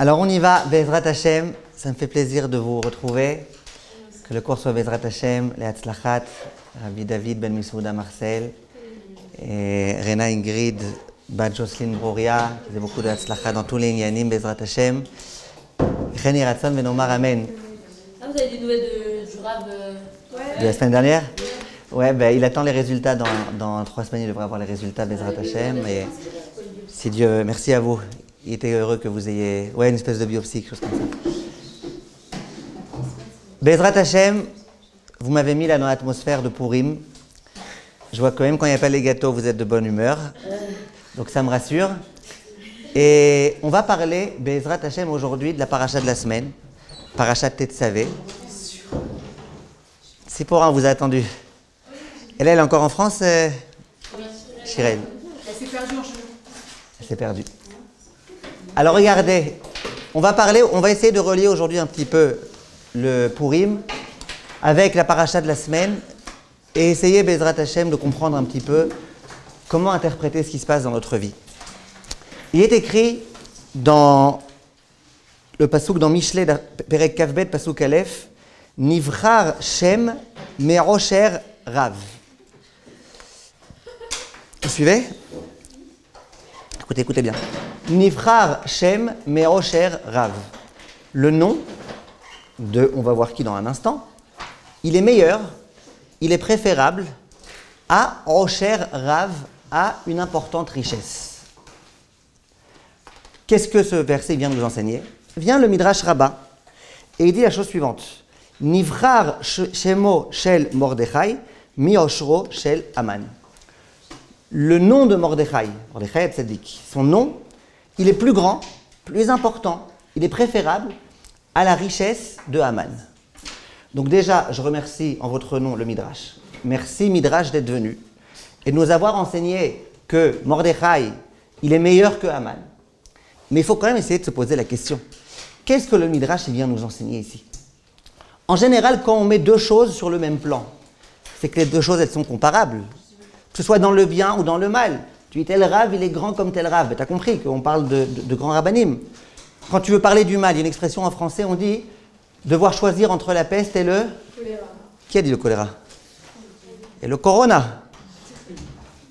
Alors on y va, Bezrat Hashem, ça me fait plaisir de vous retrouver. Que le cours soit Bezrat Hashem, les Hatzlachat, Rabbi David Ben Misouda Marcel, et Rena Ingrid, Bat Jocelyne Broria, qui faisait beaucoup de Hatzlachat dans tous les Inyanim, Bezrat Hashem. Cheni Ratson Ben Omar Amen. Ah, vous avez des nouvelles du Rav De la semaine dernière? Ouais, ben, il attend les résultats dans 3 semaines, il devrait avoir les résultats, Bezrat Hashem. Et si Dieu, merci à vous. Il était heureux que vous ayez une espèce de biopsie, quelque chose comme ça. Bezrat Hashem, vous m'avez mis là dans l'atmosphère de Purim. Je vois quand même quand il n'y a pas les gâteaux, vous êtes de bonne humeur. Donc ça me rassure. Et on va parler, Bezrat Hashem, aujourd'hui de la paracha de la semaine. Paracha de Tetzavé. C'est pour un, vous a attendu. Elle est encore en France, Chirel? Elle s'est perdue en chemin. Elle s'est perdue. Alors regardez, on va essayer de relier aujourd'hui un petit peu le Purim avec la paracha de la semaine et essayer, Bezrat Hashem, de comprendre un petit peu comment interpréter ce qui se passe dans notre vie. Il est écrit dans le pasouk, dans Mishlei, Perek Kavbet, pasouk Aleph, Nivchar Shem Me'osher Rav. Vous suivez? Écoutez bien. Nivchar Shem Me'osher Rav. Le nom de, on va voir qui dans un instant, il est meilleur, il est préférable à Osher Rav, à une importante richesse. Qu'est-ce que ce verset vient de nous enseigner? Vient le Midrash Rabbah et il dit la chose suivante. Nivchar Shemo Shel Mordechai, Mioshro Shel Aman. Le nom de Mordechai, Mordechai Tzadik, son nom, il est plus grand, plus important, il est préférable à la richesse de Haman. Donc déjà, je remercie en votre nom le Midrash. Merci Midrash d'être venu et de nous avoir enseigné que Mordechai, il est meilleur que Haman. Mais il faut quand même essayer de se poser la question. Qu'est-ce que le Midrash vient nous enseigner ici? En général, quand on met deux choses sur le même plan, c'est que les deux choses, elles sont comparables. Que ce soit dans le bien ou dans le mal. Tu dis tel Rav, il est grand comme tel Rav. Tu as compris qu'on parle de grands rabbanim. Quand tu veux parler du mal, il y a une expression en français, on dit devoir choisir entre la peste et le... Choléra. Qui a dit le choléra? Et le corona.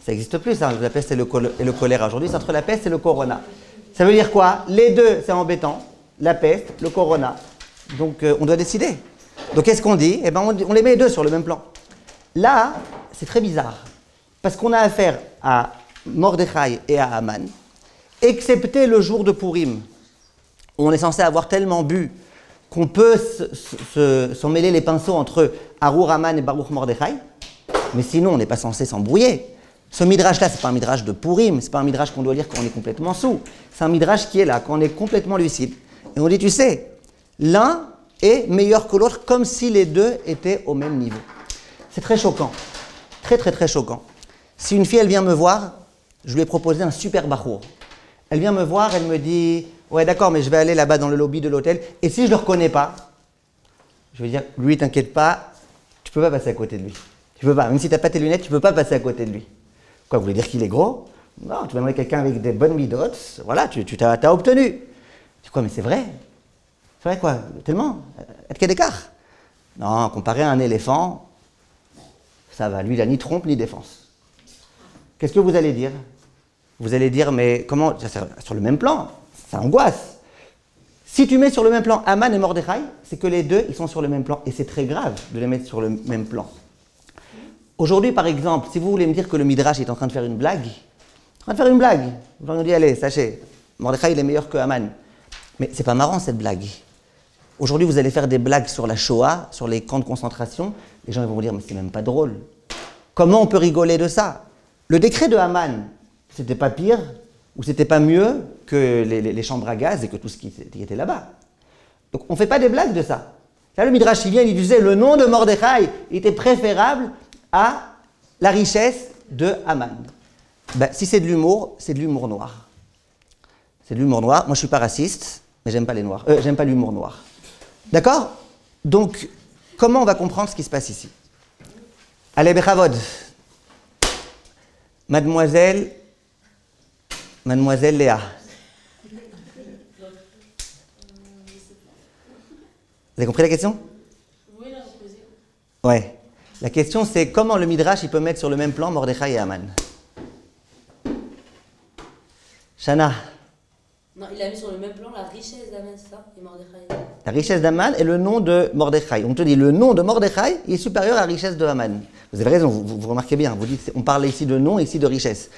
Ça n'existe plus, ça, la peste et le choléra. Aujourd'hui, c'est entre la peste et le corona. Ça veut dire quoi? Les deux, c'est embêtant. La peste, le corona. Donc, on doit décider. Donc, qu'est-ce qu'on dit? Eh ben, on les met les deux sur le même plan. Là, c'est très bizarre. Parce qu'on a affaire à Mordechai et à Haman, excepté le jour de Purim, où on est censé avoir tellement bu qu'on peut s'en mêler les pinceaux entre Arur Haman et Baruch Mordechai, mais sinon on n'est pas censé s'embrouiller. Ce midrash-là, ce n'est pas un midrash de Purim, ce n'est pas un midrash qu'on doit lire quand on est complètement saoul, c'est un midrash qui est là, quand on est complètement lucide. Et on dit, tu sais, l'un est meilleur que l'autre, comme si les deux étaient au même niveau. C'est très choquant, très choquant. Si une fille, elle vient me voir, je lui ai proposé un super bachour. Elle vient me voir, elle me dit « Ouais, d'accord, mais je vais aller là-bas dans le lobby de l'hôtel. Et si je ne le reconnais pas ?» Je vais dire « Lui, t'inquiète pas, tu ne peux pas passer à côté de lui. Tu peux pas, même si tu n'as pas tes lunettes, tu ne peux pas passer à côté de lui. » Quoi, vous voulez dire qu'il est gros? Non, tu vas demander quelqu'un avec des bonnes midotes. Voilà, tu t'as obtenu. Je dis quoi, mais c'est vrai? C'est vrai quoi? Tellement? À quel écart? Non, comparé à un éléphant, ça va. Lui, il n'a ni trompe ni défense. Qu'est-ce que vous allez dire? Vous allez dire, mais comment? Sur le même plan, ça angoisse. Si tu mets sur le même plan Haman et Mordechai, c'est que les deux, ils sont sur le même plan. Et c'est très grave de les mettre sur le même plan. Aujourd'hui, par exemple, si vous voulez me dire que le Midrash est en train de faire une blague, vous allez nous dire, allez, sachez, Mordechai, il est meilleur que Haman. Mais c'est pas marrant, cette blague. Aujourd'hui, vous allez faire des blagues sur la Shoah, sur les camps de concentration. Les gens vont vous dire, mais c'est même pas drôle. Comment on peut rigoler de ça? Le décret de Haman, c'était pas pire ou c'était pas mieux que les chambres à gaz et que tout ce qui était là-bas. Donc on ne fait pas des blagues de ça. Là, le Midrash, il vient, il disait le nom de Mordechai était préférable à la richesse de Haman. Ben, si c'est de l'humour, c'est de l'humour noir. C'est de l'humour noir. Moi, je ne suis pas raciste, mais j'aime pas les noirs. J'aime pas l'humour noir. D'accord? Donc, comment on va comprendre ce qui se passe ici? Allez, Bechavod. Mademoiselle Léa. Vous avez compris la question? Oui, là, vous posez. Ouais. La question, c'est comment le Midrash il peut mettre sur le même plan Mordechai et Haman. Shana. Non, il a mis sur le même plan la richesse d'Aman, c'est ça? Et Mordechai. La richesse d'Haman est le nom de Mordechai. On te dit le nom de Mordechai est supérieur à la richesse de Haman. Vous avez raison, vous remarquez bien. Vous dites, on parle ici de nom, ici de richesse.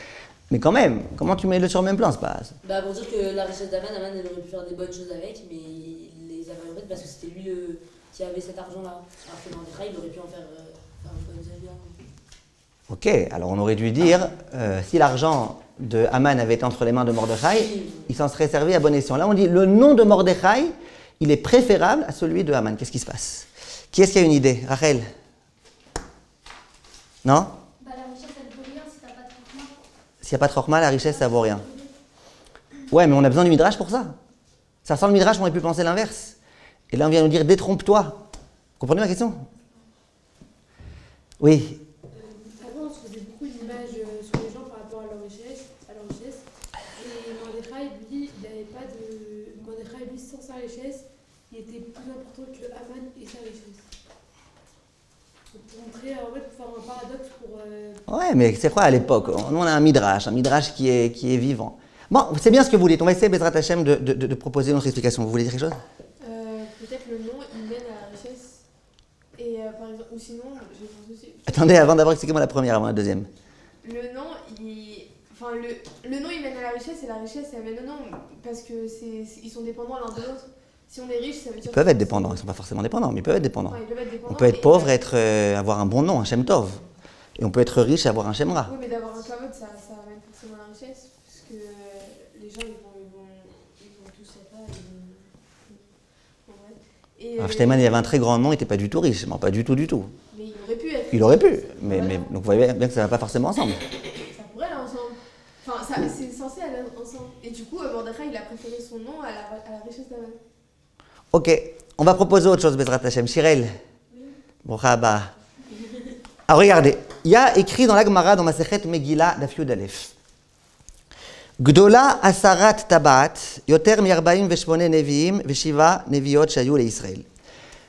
Mais quand même, comment tu mets le sur le même plan? C'est pas... Bah, pour dire que la richesse d'Aman, Aman, elle aurait pu faire des bonnes choses avec, mais il les a malheureuses parce que c'était lui qui avait cet argent-là. Alors que Mordechai, il aurait pu en faire une bonne avion. Ok, alors on aurait dû dire, si l'argent de Haman avait été entre les mains de Mordechai, il s'en serait servi à bon escient. Là, on dit, le nom de Mordechai, il est préférable à celui de Haman. Qu'est-ce qui se passe? Qui est-ce qui a une idée? Rachel? Non? Bah, la richesse, elle vaut rien si t'as pas de traitement. S'il n'y a pas de chorma, la richesse, ça vaut rien. Ouais, mais on a besoin du midrash pour ça. Ça sans le midrash, on aurait pu penser l'inverse. Et là, on vient nous dire, détrompe-toi. Vous comprenez ma question? Oui. Avant, on se faisait beaucoup d'images sur les gens par rapport à leur richesse. Et Mordechai, lui, il n'avait pas de. Mordechai, lui, sans sa richesse, il était plus important que Haman et sa richesse. Donc, pour montrer, en fait, pour faire un paradoxe pour. Ouais, mais c'est quoi à l'époque? Nous, on a un midrash qui est vivant. Bon, c'est bien ce que vous dites. On va essayer, Bezrat Hashem, de proposer notre explication. Vous voulez dire quelque chose? Peut-être le nom, il mène à la richesse. Et par exemple, ou sinon, j'ai pensé aussi. Attendez, avant d'abord, expliquez-moi la première, avant la deuxième. Le nom, enfin, le nom, il mène à la richesse et la richesse, elle mène au nom. Parce que ils sont dépendants l'un de l'autre. Si on est riche, ça veut dire. Ils peuvent être dépendants. Ils ne sont pas forcément dépendants, mais ils peuvent être dépendants. Enfin, ils peuvent être dépendants. On peut être pauvre et avoir un bon nom, un Shem Tov. Et on peut être riche et avoir un Shem Ra. Oui, mais d'avoir un kavod, ça amène forcément la richesse. Parce que les gens, ils vont tous être là. Et, Alors, Shteyman, il avait un très grand nom, il n'était pas du tout riche. Non, pas du tout, du tout. Mais il aurait pu être. Il aurait pu. Mais donc vous voyez bien que ça ne va pas forcément ensemble. Ça pourrait aller ensemble. Enfin, c'est censé aller ensemble. Et du coup, Mordechai, il a préféré son nom à la richesse d'Aman. Ok, on va proposer autre chose, Bezrat Hashem. Shirel. Brocha haba. Alors regardez, il y a écrit dans la Gemara, dans Masechet Megillah, Daf Yud Aleph. Gdola asarat tabat, yoter mi-40 veshmone neviim, veshiva neviot shayu le-Israël.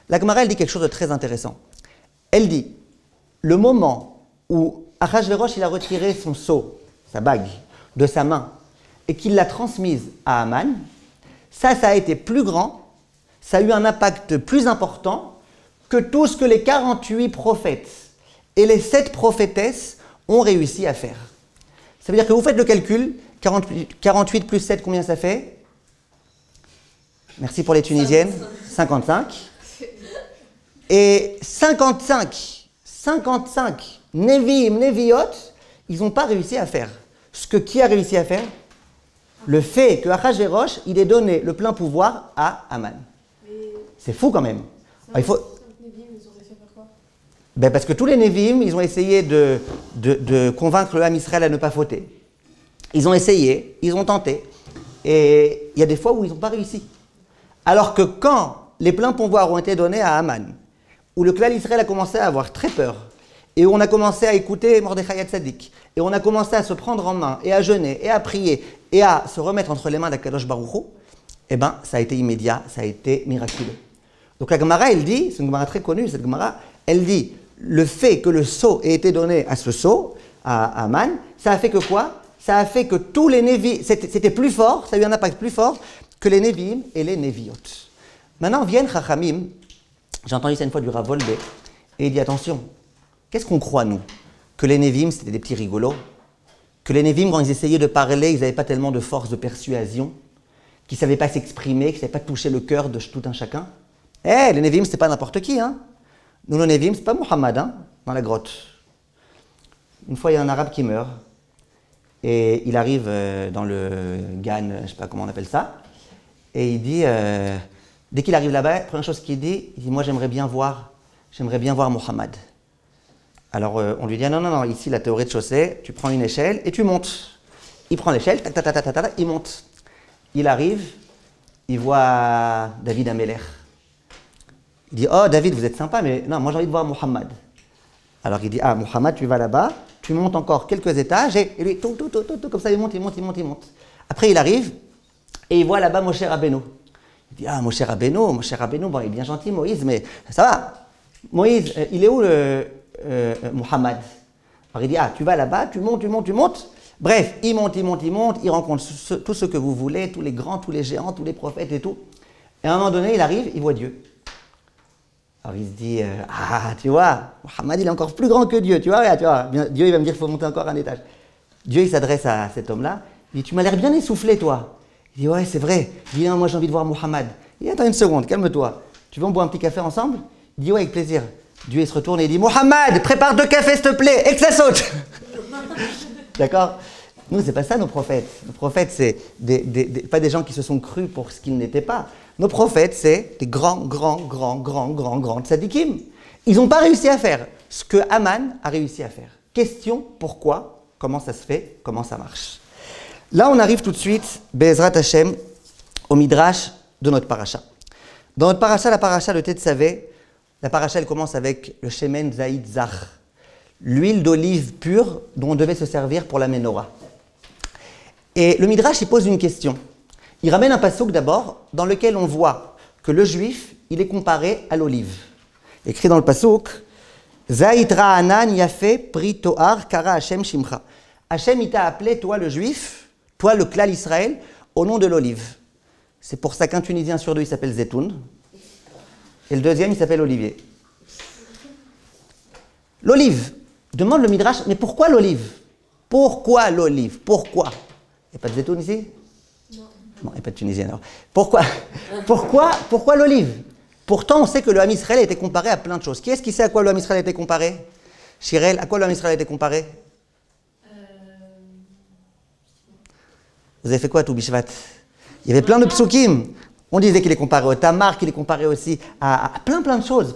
La Gemara, elle dit quelque chose de très intéressant. Elle dit, le moment où Achashverosh, il a retiré son sceau, sa bague, de sa main, et qu'il l'a transmise à Haman, ça a été plus grand, ça a eu un impact plus important que tout ce que les 48 prophètes et les 7 prophétesses ont réussi à faire. Ça veut dire que vous faites le calcul, 48 plus 7, combien ça fait? Merci pour les Tunisiennes. 55. Et 55 Nevi'im, Neviot, ils n'ont pas réussi à faire. Ce que qui a réussi à faire? Le fait que Achashverosh, il ait donné le plein pouvoir à Haman. C'est fou quand même. Alors, il faut... Ben parce que tous les Nevi'im, ils ont essayé de convaincre le Ham Israël à ne pas fauter. Ils ont essayé, ils ont tenté, et il y a des fois où ils n'ont pas réussi. Alors que quand les pleins pouvoirs ont été donnés à Haman, où le clan Israël a commencé à avoir très peur, et où on a commencé à écouter Mordechai Tzadik, et on a commencé à se prendre en main, et à jeûner, et à prier, et à se remettre entre les mains d'Akadosh Baruch Hu, eh bien, ça a été immédiat, ça a été miraculeux. Donc la Gemara, elle dit, c'est une Gemara très connue, cette Gemara, elle dit, le fait que le sceau ait été donné à ce sceau, à Haman, ça a fait que quoi? Ça a fait que tous les Nevi'im, c'était plus fort, ça a eu un impact plus fort que les Nevi'im et les Neviot. Maintenant viennent Chachamim, j'ai entendu ça une fois du Rav Wolbe, et il dit attention, qu'est-ce qu'on croit nous? Que les Nevi'im c'était des petits rigolos? Que les Nevi'im quand ils essayaient de parler, ils n'avaient pas tellement de force de persuasion? Qu'ils ne savaient pas s'exprimer, qu'ils ne savaient pas toucher le cœur de tout un chacun? Les Nevi'im c'est pas n'importe qui, hein? Nous les Nevi'im c'est pas Muhammad, hein, dans la grotte. Une fois il y a un arabe qui meurt, et il arrive dans le Gan, je ne sais pas comment on appelle ça, et il dit, dès qu'il arrive là-bas, la première chose qu'il dit, il dit, moi j'aimerais bien voir Mohammed. Alors on lui dit, non, ici la théorie de chaussée, tu prends une échelle et tu montes. Il prend l'échelle, il monte. Il arrive, il voit David Ameler. Il dit, oh David, vous êtes sympa, mais non, moi j'ai envie de voir Mohammed. Alors il dit, ah Mohammed, tu vas là-bas, tu montes encore quelques étages, et lui, tout, comme ça, il monte. Après, il arrive, et il voit là-bas Moshe Rabbeinu. Il dit, ah, Moshe Rabbeinu, bon, il est bien gentil, Moïse, mais ça va. Moïse, il est où Muhammad? Alors il dit, ah, tu vas là-bas, tu montes. Bref, il monte, il rencontre tout ce que vous voulez, tous les grands, tous les géants, tous les prophètes et tout. Et à un moment donné, il arrive, il voit Dieu. Alors il se dit, ah, tu vois, Muhammad, il est encore plus grand que Dieu, tu vois, Dieu, il va me dire qu'il faut monter encore un étage. Dieu, il s'adresse à cet homme-là, il dit, tu m'as l'air bien essoufflé, toi. Il dit, ouais, c'est vrai. Il dit, non, moi, j'ai envie de voir Muhammad. Il dit, attends une seconde, calme-toi. Tu veux, on boit un petit café ensemble? Il dit, ouais, avec plaisir. Dieu, il se retourne et il dit, Muhammad, prépare 2 cafés, s'il te plaît, et que ça saute. D'accord? Nous, c'est pas ça, nos prophètes. Nos prophètes, c'est pas des gens qui se sont crus pour ce qu'ils n'étaient pas. Nos prophètes, c'est des grands tzadikim. Ils n'ont pas réussi à faire ce que Aman a réussi à faire. Question, pourquoi? Comment ça se fait? Comment ça marche? Là, on arrive tout de suite, Be'ezrat Hashem, au Midrash de notre paracha. Dans notre paracha, la paracha de Tetzavé, la paracha, elle commence avec le Shemen Zaïd Zach, l'huile d'olive pure dont on devait se servir pour la menorah. Et le Midrash, il pose une question. Il ramène un passouk d'abord, dans lequel on voit que le juif, il est comparé à l'olive. Écrit dans le passouk, Zaïd Ra'anan Yafé Pri Toar Kara Hashem Shimcha. Hashem, il t'a appelé, toi le juif, toi le klal Israël, au nom de l'olive. C'est pour ça qu'un Tunisien sur 2, il s'appelle Zetoun. Et le deuxième, il s'appelle Olivier. L'olive. Demande le Midrash, mais pourquoi l'olive? Pourquoi l'olive? Pourquoi? Il n'y a pas de Zetoun ici? Non. Non, il n'y a pas de Tunisien alors. Pourquoi l'olive? Pourtant, on sait que le Ham Israël a été comparé à plein de choses. Qui est-ce qui sait à quoi le Ham Israël a été comparé? Shirel, à quoi le Ham Israël a été comparé? Vous avez fait quoi, tout Bishvat? Il y avait plein de psukim. On disait qu'il est comparé au Tamar, qu'il est comparé aussi à plein de choses.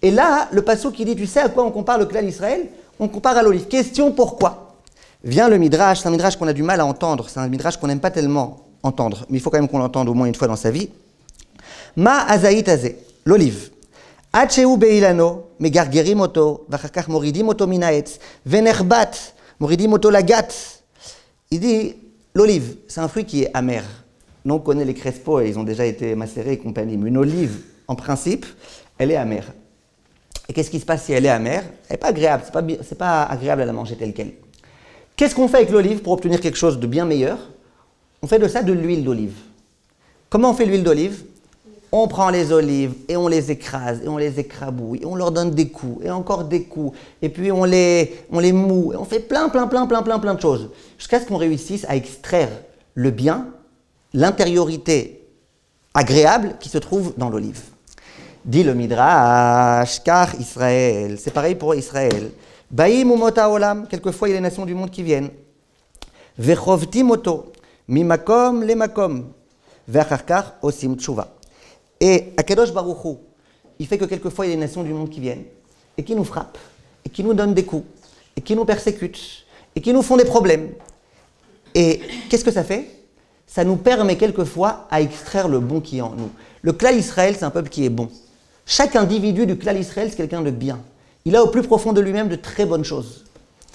Et là, le passouk qui dit, tu sais à quoi on compare le clan Israël? On compare à l'olive. Question, pourquoi? Vient le Midrash, c'est un Midrash qu'on a du mal à entendre, c'est un Midrash qu'on n'aime pas tellement entendre, mais il faut quand même qu'on l'entende au moins une fois dans sa vie. Ma azaït azé, l'olive. Hacheu beilano, megargerim oto, vachakach moridim oto minaetz, venerbat, moridim oto lagat. Il dit, l'olive, c'est un fruit qui est amer. Nous, on connaît les crespos et ils ont déjà été macérés et compagnie. Mais une olive, en principe, elle est amère. Et qu'est-ce qui se passe si elle est amère? Elle n'est pas agréable, c'est pas agréable à la manger telle qu'elle. Qu'est-ce qu'on fait avec l'olive pour obtenir quelque chose de bien meilleur? On fait de ça de l'huile d'olive. Comment on fait l'huile d'olive? On prend les olives et on les écrase et on les écrabouille et on leur donne des coups et encore des coups et puis on les moue et on fait plein de choses jusqu'à ce qu'on réussisse à extraire le bien, l'intériorité agréable qui se trouve dans l'olive. Dit le Midrash, car Israël, c'est pareil pour Israël. Baïm umota olam, quelquefois il y a les nations du monde qui viennent. Vechovti moto, mimakom le makom, ve'acharkar osim tshuva. Et Akadosh Baruch Hu, il fait que quelquefois il y a des nations du monde qui viennent et qui nous frappent, et qui nous donnent des coups, et qui nous persécutent, et qui nous font des problèmes. Et qu'est-ce que ça fait? Ça nous permet quelquefois à extraire le bon qui est en nous. Le Klal Israël, c'est un peuple qui est bon. Chaque individu du Klal Israël, c'est quelqu'un de bien. Il a au plus profond de lui-même de très bonnes choses.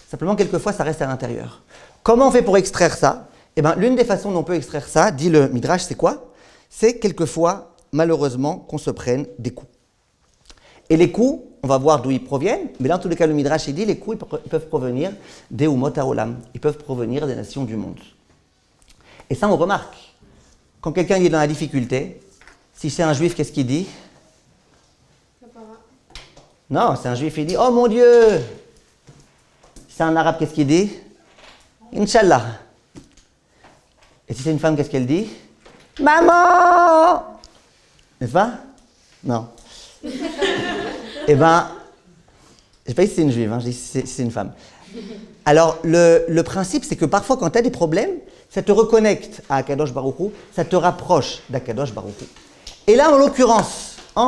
Simplement, quelquefois, ça reste à l'intérieur. Comment on fait pour extraire ça? Eh bien, l'une des façons dont on peut extraire ça, dit le Midrash, c'est quoi? C'est quelquefois malheureusement, qu'on se prenne des coups. Et les coups, on va voir d'où ils proviennent, mais dans tous les cas, le Midrash, il dit, les coups, ils peuvent provenir des Umot HaOlam, ils peuvent provenir des nations du monde. Et ça, on remarque. Quand quelqu'un est dans la difficulté, si c'est un juif, qu'est-ce qu'il dit? Non, c'est un juif, il dit, oh mon Dieu! Si c'est un arabe, qu'est-ce qu'il dit? Inch'Allah. Et si c'est une femme, qu'est-ce qu'elle dit? Maman! N'est-ce pas? Non. Eh bien, je ne sais pas si c'est une juive, hein, je dis si c'est une femme. Alors, le principe, c'est que parfois, quand tu as des problèmes, ça te reconnecte à Akadosh Baruch Hu, ça te rapproche d'Akadosh Baruch Hu. Et là, en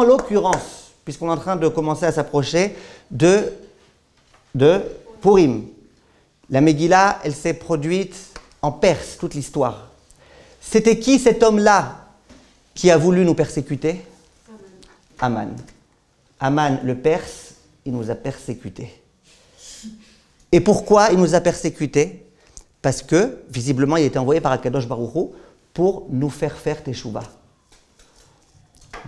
l'occurrence, puisqu'on est en train de commencer à s'approcher de Purim, la Megillah, elle s'est produite en Perse, toute l'histoire. C'était qui cet homme-là qui a voulu nous persécuter? Aman. Aman, le Perse, il nous a persécutés. Et pourquoi il nous a persécutés? Parce que, visiblement, il a été envoyé par Akadosh Baruch Hu pour nous faire teshuva,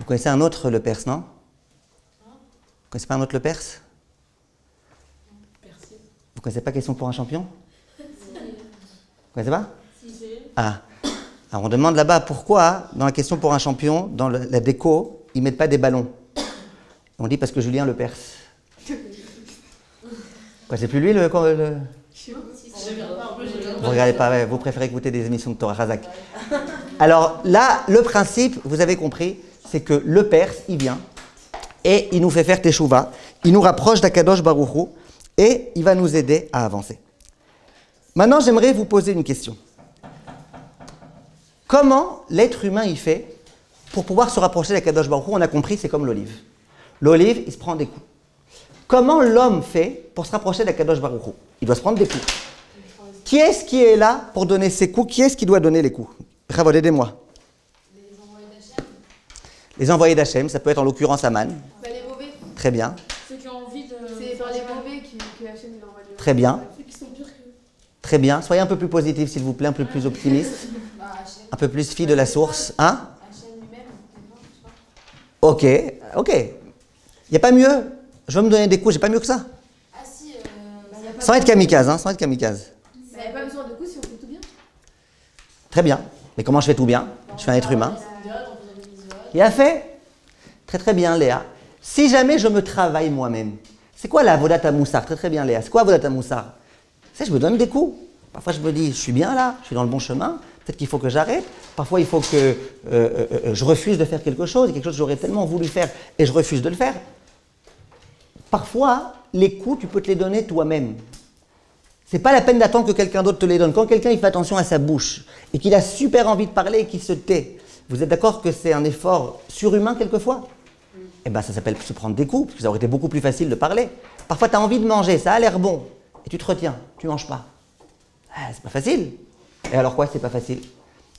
Vous connaissez un autre le Perse, non? Vous connaissez pas un autre le Perse? Vous connaissez pas Question pour un champion? Vous connaissez pas? Ah. Alors on demande là-bas pourquoi, dans la Question pour un champion, dans la déco, ils mettent pas des ballons. On dit parce que Julien le Perse. Quoi, c'est plus lui le... Vous regardez pas, ouais, vous préférez écouter des émissions de Torah Razak. Alors là, le principe, vous avez compris, c'est que le Perse, il vient et il nous fait faire Teshuvah, il nous rapproche d'Akadosh Baruch Hu et il va nous aider à avancer. Maintenant, j'aimerais vous poser une question. Comment l'être humain il fait pour pouvoir se rapprocher d'Akadosh Baruch Hu? On a compris, c'est comme l'olive. L'olive, il se prend des coups. Comment l'homme fait pour se rapprocher d'Akadosh Baruch Hu? Il doit se prendre des coups. Qui est-ce qui est là pour donner ses coups? Qui est-ce qui doit donner les coups? Bravo, aidez-moi. Les envoyés d'Hachem. Les envoyés d'Hachem, ça peut être en l'occurrence Aman. Les mauvais. Très bien. Ceux qui ont envie de. C'est par les mauvais que Hachem il envoie. Très bien. Ceux qui sont pires que. Très bien. Soyez un peu plus positif, s'il vous plaît, un peu plus optimiste. Un peu plus fille de la source. Hein? Hachem lui-même, je sais pas. Ok. Il n'y a pas mieux. Je vais me donner des coups, j'ai pas mieux que ça. Ah si, Sans être kamikaze, hein, sans être kamikaze. il n'y a pas besoin de coups si on fait tout bien. Très bien. Mais comment je fais tout bien? Je suis un être humain. Il a fait. Très très bien, Léa. Si jamais je me travaille moi-même, c'est quoi la Avodat HaMoussar? Très très bien, Léa. C'est quoi Avodat HaMoussar? C'est je me donne des coups. Parfois je me dis, je suis bien là, je suis dans le bon chemin. Peut-être qu'il faut que j'arrête. Parfois il faut que je refuse de faire quelque chose que j'aurais tellement voulu faire et je refuse de le faire. Parfois, les coups, tu peux te les donner toi-même. C'est pas la peine d'attendre que quelqu'un d'autre te les donne. Quand quelqu'un il fait attention à sa bouche et qu'il a super envie de parler et qu'il se tait, vous êtes d'accord que c'est un effort surhumain quelquefois? Eh bien, ça s'appelle se prendre des coups, parce que ça aurait été beaucoup plus facile de parler. Parfois, tu as envie de manger, ça a l'air bon, et tu te retiens, tu manges pas. Ah, c'est pas facile. Et alors quoi, c'est pas facile?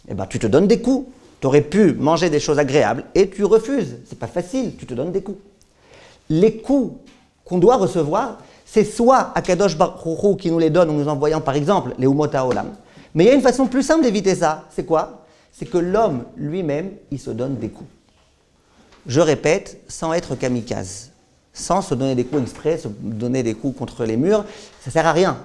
Eh bien, tu te donnes des coups. Tu aurais pu manger des choses agréables et tu refuses. C'est pas facile, tu te donnes des coups. Les coups qu'on doit recevoir, c'est soit Akadosh Baruch Hu qui nous les donne en nous envoyant par exemple les Umot HaOlam. Mais il y a une façon plus simple d'éviter ça. C'est quoi? C'est que l'homme lui-même, il se donne des coups. Je répète, sans être kamikaze. Sans se donner des coups exprès, se donner des coups contre les murs, ça ne sert à rien.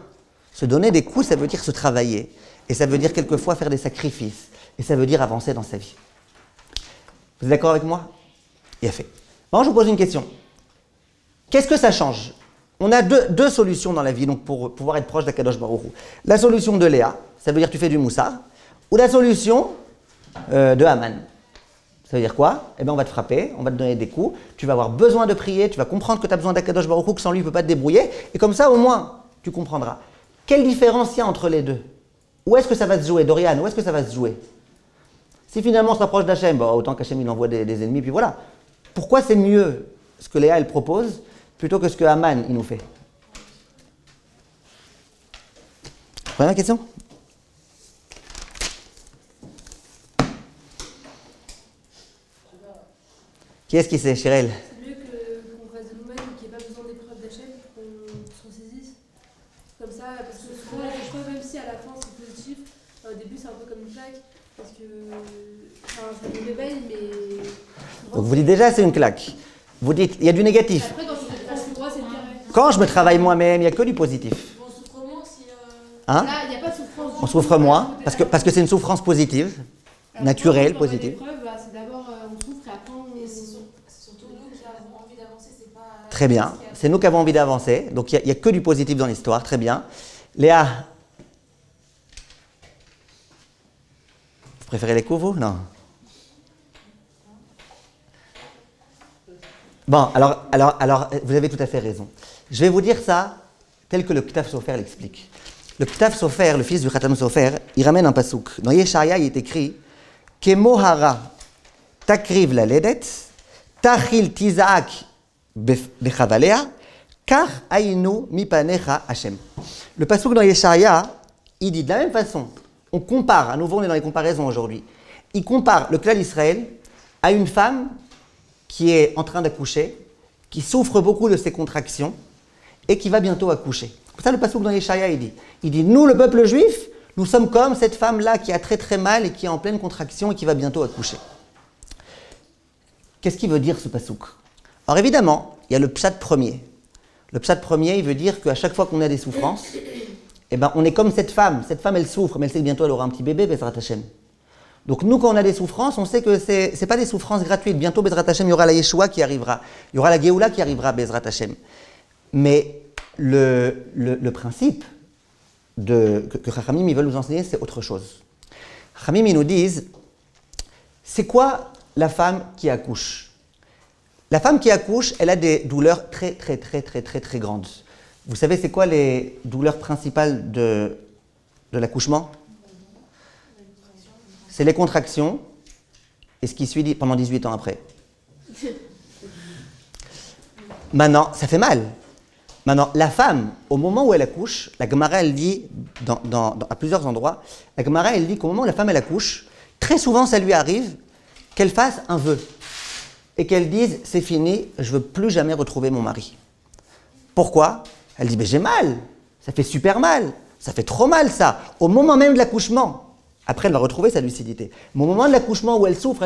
Se donner des coups, ça veut dire se travailler. Et ça veut dire quelquefois faire des sacrifices. Et ça veut dire avancer dans sa vie. Vous êtes d'accord avec moi? Il a fait. Maintenant, je vous pose une question. Qu'est-ce que ça change? On a deux solutions dans la vie donc pour pouvoir être proche d'Akadosh Baruch Hu. La solution de Léa, ça veut dire que tu fais du moussard, ou la solution de Haman. Ça veut dire quoi? Eh bien, on va te frapper, on va te donner des coups, tu vas avoir besoin de prier, tu vas comprendre que tu as besoin d'Akadosh Baruch Hu, que sans lui, il ne peut pas te débrouiller, et comme ça, au moins, tu comprendras. Quelle différence il y a entre les deux? Où est-ce que ça va se jouer, Dorian? Où est-ce que ça va se jouer? Si finalement on se rapproche d'Hachem, bon, autant qu'Hachem il envoie des ennemis, puis voilà. Pourquoi c'est mieux ce que Léa elle propose plutôt que ce que Haman il nous fait? Première question? Qui est-ce qui sait, Chirel? C'est mieux qu'on fasse de nous-mêmes, qu'il n'y ait pas besoin d'épreuves d'Hachem, qu'on s'en saisisse. Comme ça, parce que souvent les épreuves, même si à la fin c'est positif, au début c'est un peu comme une claque, parce que ça nous réveille, mais. Donc vous dites déjà c'est une claque. Vous dites il y a du négatif. Après, quand tu te passes droit, c'est le carré. Quand je me travaille moi-même, il n'y a que du positif. On souffre moins si. Hein? Là, il n'y a pas de souffrance. On souffre moins parce que c'est une souffrance positive, naturelle, positive. L'épreuve, c'est d'abord on souffre et après on. Et c'est surtout nous qui avons envie d'avancer, c'est pas. Très bien. C'est nous qui avons envie d'avancer. Donc il n'y a que du positif dans l'histoire. Très bien. Léa, vous préférez les coups, vous? Non. Bon, alors, vous avez tout à fait raison. Je vais vous dire ça tel que le Ktaf Sofer l'explique. Le Ktaf Sofer, le fils du Khatam Sofer, il ramène un pasouk. Dans Yesharia, il est écrit Kemohara takriv la ledet, tachil tizaak bechavalea, kar ainu mipanecha Hashem. Le pasouk dans Yesharia, il dit de la même façon, on compare, à nouveau on est dans les comparaisons aujourd'hui, il compare le clan d'Israël à une femme qui est en train d'accoucher, qui souffre beaucoup de ses contractions et qui va bientôt accoucher. C'est ça le passouk dans Yesharia, il dit, nous le peuple juif, nous sommes comme cette femme-là qui a très très mal et qui est en pleine contraction et qui va bientôt accoucher. Qu'est-ce qu'il veut dire ce pasouk? Alors évidemment, il y a le pshat premier. Le pshat premier, il veut dire qu'à chaque fois qu'on a des souffrances, eh ben, on est comme cette femme. Cette femme, elle souffre, mais elle sait que bientôt elle aura un petit bébé, Bezrat Hashem. Donc nous, quand on a des souffrances, on sait que ce n'est pas des souffrances gratuites. Bientôt, Bezrat Hashem, il y aura la Yeshua qui arrivera. Il y aura la Géoula qui arrivera, Bezrat Hashem. Mais le principe que Chachamim, ils veulent nous enseigner, c'est autre chose. Chachamim, ils nous disent, c'est quoi la femme qui accouche? La femme qui accouche, elle a des douleurs très, très, très, très, très, très grandes. Vous savez, c'est quoi les douleurs principales de l'accouchement? C'est les contractions et ce qui suit pendant 18 ans après. Maintenant, ça fait mal. Maintenant, la femme, au moment où elle accouche, la Gemara, elle dit, à plusieurs endroits, la Gemara, elle dit qu'au moment où la femme, elle accouche, très souvent, ça lui arrive qu'elle fasse un vœu et qu'elle dise, c'est fini, je ne veux plus jamais retrouver mon mari. Pourquoi? Elle dit, mais j'ai mal, ça fait super mal, ça fait trop mal ça, au moment même de l'accouchement. Après, elle va retrouver sa lucidité. Mais au moment de l'accouchement où elle souffre,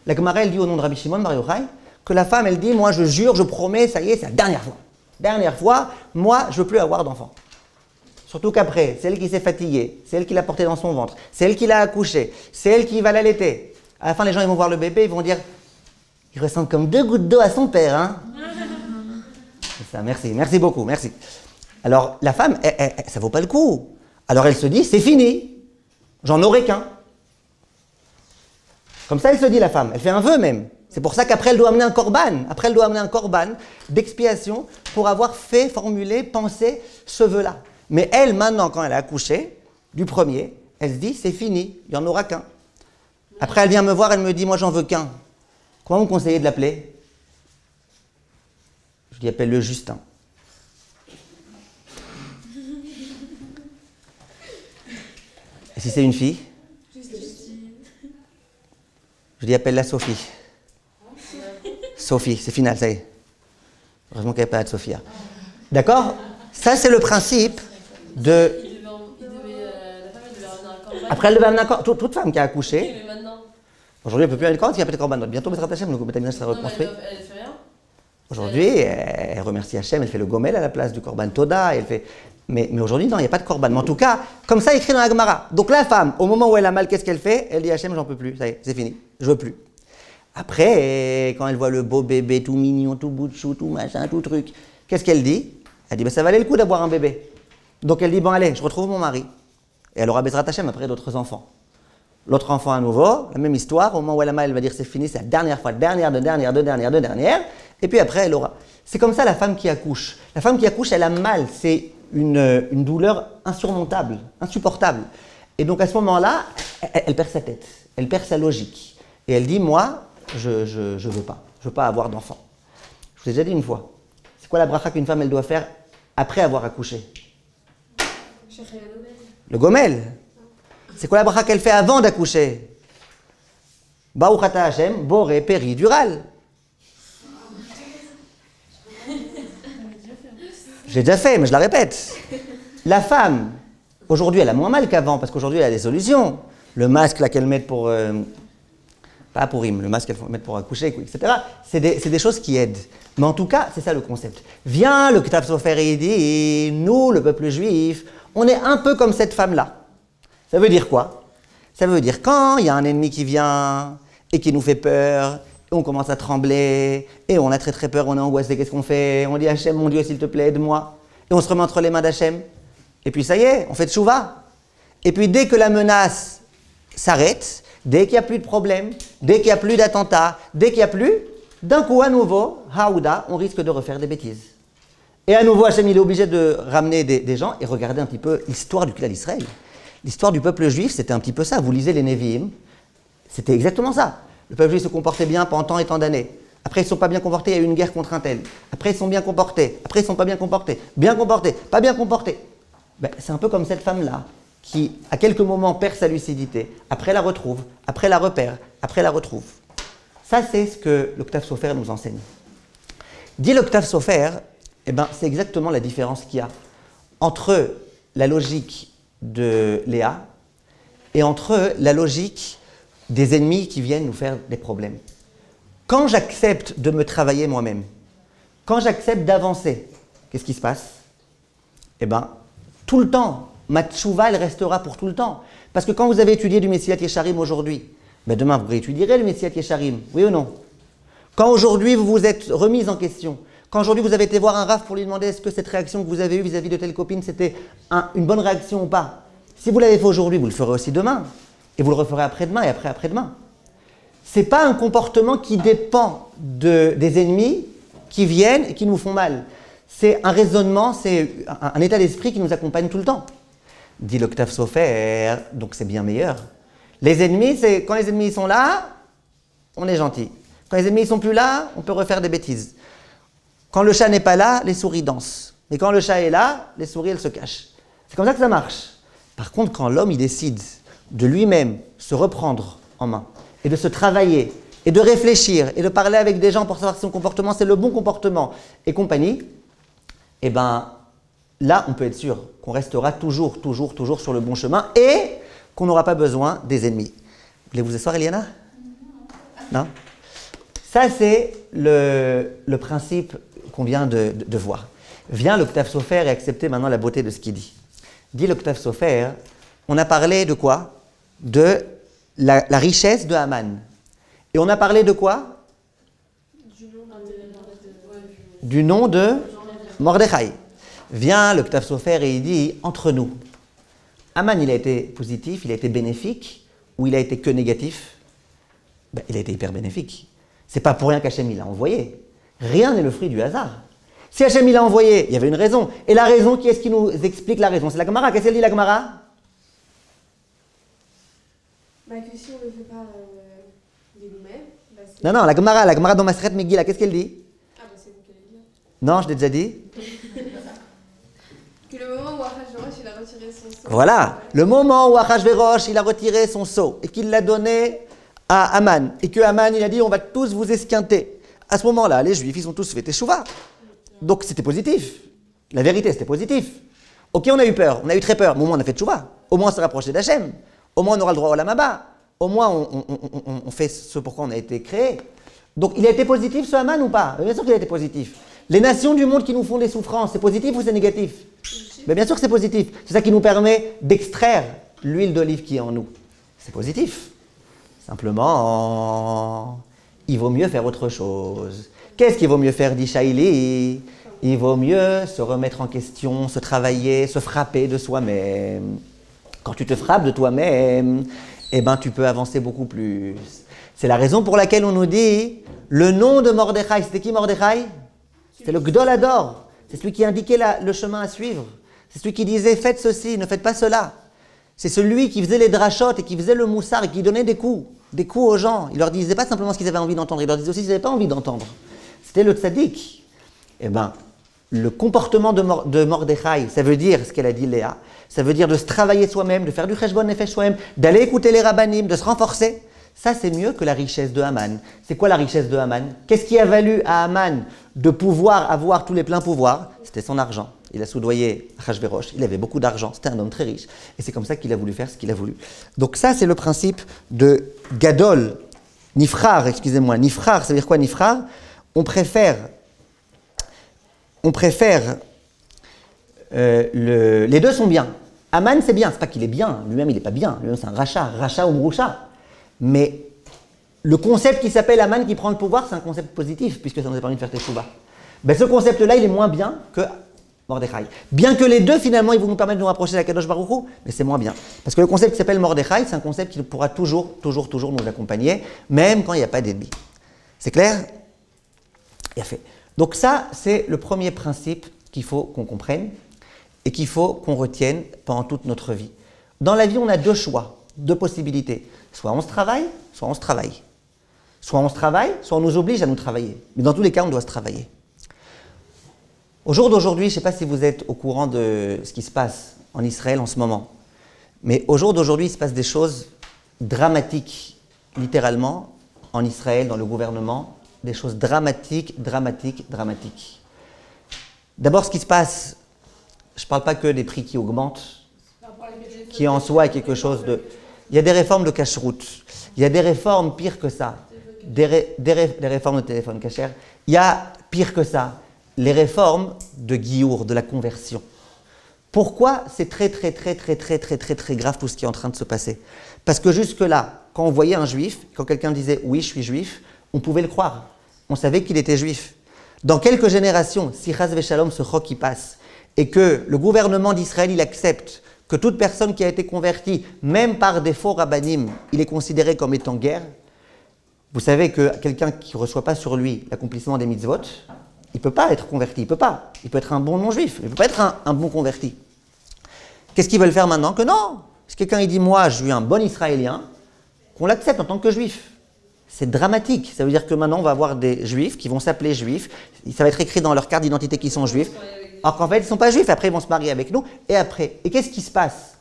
la Gemara, elle dit au nom de Rabbi Shimon Bar Yochai, que la femme, elle dit, moi je jure, je promets, ça y est, c'est la dernière fois. Dernière fois, moi, je ne veux plus avoir d'enfant. Surtout qu'après, c'est elle qui s'est fatiguée, c'est elle qui l'a porté dans son ventre, c'est elle qui l'a accouché, c'est elle qui va l'allaiter. À la fin, les gens ils vont voir le bébé, ils vont dire, il ressemble comme 2 gouttes d'eau à son père, hein. C'est ça, merci beaucoup, merci. Alors, la femme, ça vaut pas le coup. Alors, elle se dit, c'est fini, j'en aurai qu'un. Comme ça, elle se dit, la femme, elle fait un vœu même. C'est pour ça qu'après, elle doit amener un korban. Après, elle doit amener un korban d'expiation pour avoir fait, formulé, pensé ce vœu-là. Mais elle, maintenant, quand elle a accouché du premier, elle se dit, c'est fini, il n'y en aura qu'un. Après, elle vient me voir, elle me dit, moi, j'en veux qu'un. Comment vous conseillez de l'appeler? Je lui appelle le Justin. Et si c'est une fille? Je lui appelle la Sophie. Sophie, c'est final, ça y est. Heureusement qu'il n'y avait pas de Sophia. D'accord? Ça, c'est le principe de... Après, elle devait amener un corban. Toute femme qui a accouché... Aujourd'hui, elle ne peut plus aller de corban, il n'y a pas de corban. Bientôt, Bezrat Hashem, le Bétamina sera reconstruit. Elle fait rien. Aujourd'hui, elle remercie Hachem, elle fait le gomel à la place du korban Toda, elle fait... Mais aujourd'hui, non, il n'y a pas de korban. Mais en tout cas, comme ça, écrit dans la Gemara. Donc la femme, au moment où elle a mal, qu'est-ce qu'elle fait? Elle dit Hachem, j'en peux plus, ça y est, c'est fini, je veux plus. Après, quand elle voit le beau bébé, tout mignon, tout bout de chou, tout machin, tout truc, qu'est-ce qu'elle dit? Elle dit, bah, ça valait le coup d'avoir un bébé. Donc elle dit, bon allez, je retrouve mon mari. Et elle aura Bezrat Hashem après d'autres enfants. L'autre enfant à nouveau, la même histoire, au moment où elle a mal, elle va dire c'est fini, c'est la dernière fois, dernière. Et puis après, elle aura. C'est comme ça la femme qui accouche. La femme qui accouche, elle a mal, c'est une douleur insurmontable, insupportable. Et donc à ce moment-là, elle perd sa tête, elle perd sa logique. Et elle dit, moi, je veux pas avoir d'enfant. Je vous ai déjà dit une fois, c'est quoi la bracha qu'une femme elle doit faire après avoir accouché? Le gomel. C'est quoi la bracha qu'elle fait avant d'accoucher? Baruch ata Hashem, boré péridural. J'ai déjà fait, mais je la répète. La femme, aujourd'hui, elle a moins mal qu'avant, parce qu'aujourd'hui, elle a des solutions. Le masque là qu'elle met pour... pas pour rime, le masque qu'elle met pour accoucher, etc. C'est des choses qui aident. Mais en tout cas, c'est ça le concept. Viens, le Ktav Sofer, il dit, nous, le peuple juif, on est un peu comme cette femme-là. Ça veut dire quoi? Ça veut dire quand il y a un ennemi qui vient et qui nous fait peur, et on commence à trembler, et on a très très peur, on est angoissé, qu'est-ce qu'on fait? On dit Hachem, mon Dieu, s'il te plaît, aide-moi. Et on se remet entre les mains d'Hachem. Et puis ça y est, on fait tchouva. Et puis dès que la menace s'arrête, dès qu'il n'y a plus de problème, dès qu'il n'y a plus d'attentats, dès qu'il n'y a plus, d'un coup à nouveau, Haouda, on risque de refaire des bêtises. Et à nouveau, Hachem, il est obligé de ramener des gens et regarder un petit peu l'histoire du Klal Israël. L'histoire du peuple juif, c'était un petit peu ça. Vous lisez les Nevi'im, c'était exactement ça. Le peuple juif se comportait bien pendant tant et tant d'années. Après, ils ne sont pas bien comportés, il y a eu une guerre contre un tel. Après, ils sont bien comportés. Après, ils ne sont pas bien comportés. Bien comportés, pas bien comportés. Ben, c'est un peu comme cette femme-là, qui, à quelques moments, perd sa lucidité. Après, la retrouve. Après, la repère. Après, la retrouve. Ça, c'est ce que l'Oktav Sofer nous enseigne. Dit l'Oktav Sofer, eh ben, c'est exactement la différence qu'il y a entre la logique de Léa et entre la logique des ennemis qui viennent nous faire des problèmes. Quand j'accepte de me travailler moi-même, quand j'accepte d'avancer, qu'est-ce qui se passe? Eh bien, tout le temps, ma tchouva, elle restera pour tout le temps. Parce que quand vous avez étudié du Messilat Yesharim aujourd'hui, ben demain vous réétudierez le Messilat Yesharim, oui ou non? Quand aujourd'hui vous vous êtes remise en question, quand aujourd'hui vous avez été voir un raf pour lui demander est-ce que cette réaction que vous avez eue vis-à-vis de telle copine, c'était une bonne réaction ou pas? Si vous l'avez fait aujourd'hui, vous le ferez aussi demain. Et vous le referez après-demain et après-après-demain. Ce n'est pas un comportement qui dépend des ennemis qui viennent et qui nous font mal. C'est un raisonnement, c'est un état d'esprit qui nous accompagne tout le temps. Dit l'Octave Sofer, donc c'est bien meilleur. Les ennemis, c'est quand les ennemis sont là, on est gentil. Quand les ennemis ne sont plus là, on peut refaire des bêtises. Quand le chat n'est pas là, les souris dansent. Mais quand le chat est là, les souris, elles se cachent. C'est comme ça que ça marche. Par contre, quand l'homme, il décide de lui-même se reprendre en main et de se travailler et de réfléchir et de parler avec des gens pour savoir si son comportement, c'est le bon comportement et compagnie, eh bien, là, on peut être sûr qu'on restera toujours sur le bon chemin et qu'on n'aura pas besoin des ennemis. Voulez-vous asseoir, Eliana? Non? Ça, c'est le principe qu'on vient de voir. Vient l'Octave Sofer et accepter maintenant la beauté de ce qu'il dit. Dit l'Octave Sofer, on a parlé de quoi? De la richesse de Haman. Et on a parlé de quoi? Du nom de Mordechai. Vient l'Octave Sofer et il dit, entre nous, Haman, il a été positif, il a été bénéfique, ou il a été que négatif? Ben, il a été hyper bénéfique. C'est pas pour rien qu'Hachem il l'a envoyé. Rien n'est le fruit du hasard. Si Hachem il l'a envoyé, il y avait une raison. Et la raison, qui est-ce qui nous explique la raison? C'est la Gemara. Qu'est-ce qu'elle dit, la Gemara? Bah que si on ne le fait pas de nous-mêmes, bah c'est... Non, la Gemara dans Maseret Megillah, qu'est-ce qu'elle dit? Ah bah c'est vous qui allez dire. Non, je l'ai déjà dit. Que le moment où Achashverosh il a retiré son sceau. Voilà, le moment où Achashverosh il a retiré son sceau et qu'il l'a donné à Haman, et que Haman il a dit on va tous vous esquinter. À ce moment-là, les Juifs ils ont tous fait teshuva. Donc c'était positif. La vérité c'était positif. Ok, on a eu peur, on a eu très peur, mais au moins on a fait teshuva. Au moins on s'est rapproché d'Hachem. Au moins on aura le droit au Lamaba. Au moins on fait ce pourquoi on a été créé. Donc il a été positif ce Haman ou pas? Bien sûr qu'il a été positif. Les nations du monde qui nous font des souffrances, c'est positif ou c'est négatif? Mais bien sûr que c'est positif. C'est ça qui nous permet d'extraire l'huile d'olive qui est en nous. C'est positif. Simplement, il vaut mieux faire autre chose. Qu'est-ce qu'il vaut mieux faire, dit Shaili? Il vaut mieux se remettre en question, se travailler, se frapper de soi-même. Quand tu te frappes de toi-même, eh ben, tu peux avancer beaucoup plus. C'est la raison pour laquelle on nous dit le nom de Mordechai. C'était qui Mordechai? C'était le Gdol Hador. C'est celui qui indiquait le chemin à suivre. C'est celui qui disait faites ceci, ne faites pas cela. C'est celui qui faisait les drachotes et qui faisait le moussard et qui donnait des coups aux gens. Il leur disait pas simplement ce qu'ils avaient envie d'entendre, il leur disait aussi ce qu'ils n'avaient pas envie d'entendre. C'était le tzaddik. Eh bien, le comportement de Mordechai, ça veut dire ce qu'elle a dit Léa, ça veut dire de se travailler soi-même, de faire du cheshbon nefesh soi-même, d'aller écouter les rabbanim, de se renforcer. Ça, c'est mieux que la richesse de Haman. C'est quoi la richesse de Haman? Qu'est-ce qui a valu à Haman de pouvoir avoir tous les pleins pouvoirs? C'était son argent. Il a soudoyé Achashverosh, il avait beaucoup d'argent, c'était un homme très riche. Et c'est comme ça qu'il a voulu faire ce qu'il a voulu. Donc ça, c'est le principe de Gadol, Nifrar, excusez-moi. Nifrar, ça veut dire quoi Nifrar? On préfère les deux sont bien. Haman, c'est bien, c'est pas qu'il est bien, lui-même il n'est pas bien, lui-même c'est un rachat ou mroucha. Mais le concept qui s'appelle Haman qui prend le pouvoir, c'est un concept positif, puisque ça nous a permis de faire teshuva. Ben, ce concept-là, il est moins bien que Mordechai. Bien que les deux, finalement, ils vont nous permettre de nous rapprocher de la Kadosh Baruch Hu, mais c'est moins bien. Parce que le concept qui s'appelle Mordechai, c'est un concept qui pourra toujours nous accompagner, même quand il n'y a pas d'ennemis. C'est clair? Il a fait. Donc ça, c'est le premier principe qu'il faut qu'on comprenne et qu'il faut qu'on retienne pendant toute notre vie. Dans la vie, on a deux choix, deux possibilités. Soit on se travaille, soit on se travaille. Soit on se travaille, soit on nous oblige à nous travailler. Mais dans tous les cas, on doit se travailler. Au jour d'aujourd'hui, je ne sais pas si vous êtes au courant de ce qui se passe en Israël en ce moment, mais au jour d'aujourd'hui, il se passe des choses dramatiques, littéralement, en Israël, dans le gouvernement, des choses dramatiques. D'abord, ce qui se passe, je ne parle pas que des prix qui augmentent, qui en soi est quelque chose de... Il y a des réformes de cacheroute, il y a des réformes pires que ça. les réformes de téléphone cachère. Il y a pire que ça, les réformes de Giour, de la conversion. Pourquoi c'est très grave tout ce qui est en train de se passer? Parce que jusque-là, quand on voyait un juif, quand quelqu'un disait « oui, je suis juif », on pouvait le croire. On savait qu'il était juif. Dans quelques générations, si Chas Veshalom, ce chok qui passe, et que le gouvernement d'Israël, il accepte que toute personne qui a été convertie, même par des faux rabbanim, il est considéré comme étant guerre, vous savez que quelqu'un qui ne reçoit pas sur lui l'accomplissement des mitzvot, il ne peut pas être converti, il ne peut pas. Il peut être un bon non-juif, il ne peut pas être un bon converti. Qu'est-ce qu'ils veulent faire maintenant? Que non. Si quelqu'un il dit « moi, je suis un bon Israélien », qu'on l'accepte en tant que juif. C'est dramatique. Ça veut dire que maintenant, on va avoir des juifs qui vont s'appeler juifs. Ça va être écrit dans leur carte d'identité qu'ils sont juifs. Alors qu'en fait, ils ne sont pas juifs. Après, ils vont se marier avec nous. Et après, et qu'est-ce qui se passe?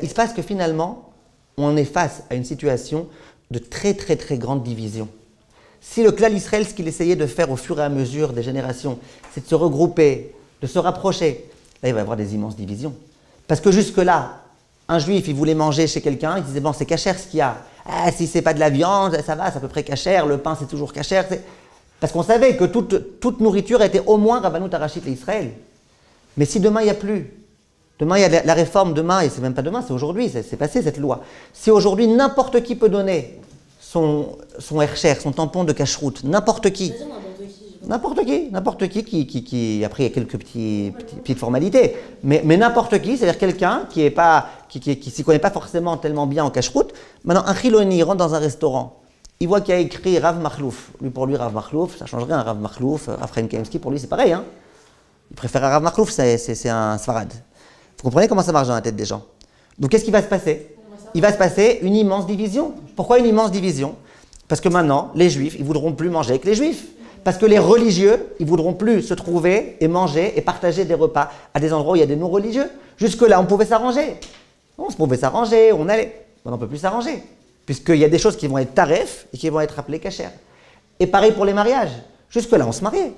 Il se passe que finalement, on est face à une situation de très grande division. Si le clan Israël, ce qu'il essayait de faire au fur et à mesure des générations, c'est de se regrouper, de se rapprocher, là, il va y avoir des immenses divisions. Parce que jusque-là, un juif, il voulait manger chez quelqu'un, il disait, bon, c'est cachère ce qu'il y a. Ah, si c'est pas de la viande, ça va, c'est à peu près cachère, le pain, c'est toujours cachère. Parce qu'on savait que toute nourriture était au moins Rabbanout Arachit et Israël. Mais si demain, il n'y a plus, demain, il y a la réforme, demain, et c'est même pas demain, c'est aujourd'hui, c'est passé cette loi. Si aujourd'hui, n'importe qui peut donner son hercher, son tampon de cacheroute, n'importe qui. N'importe qui, après il y a quelques petites formalités, mais n'importe qui, c'est-à-dire quelqu'un qui s'y connaît pas forcément tellement bien en cacheroute. Maintenant, un chiloni rentre dans un restaurant, il voit qu'il y a écrit Rav Makhlouf. Pour lui, Rav Makhlouf, ça changerait un Rav Makhlouf, Rav Chaim Kaemski, pour lui c'est pareil. Hein. Il préfère un Rav Makhlouf, c'est un Sfarad. Vous comprenez comment ça marche dans la tête des gens? Donc qu'est-ce qui va se passer? Il va se passer une immense division. Pourquoi une immense division? Parce que maintenant, les juifs, ils voudront plus manger avec les juifs. Parce que les religieux, ils ne voudront plus se trouver et manger et partager des repas à des endroits où il y a des non-religieux. Jusque-là, on pouvait s'arranger. On pouvait s'arranger, on allait. Maintenant, on ne peut plus s'arranger. Puisqu'il y a des choses qui vont être taref et qui vont être appelées cachères. Et pareil pour les mariages. Jusque-là, on se mariait.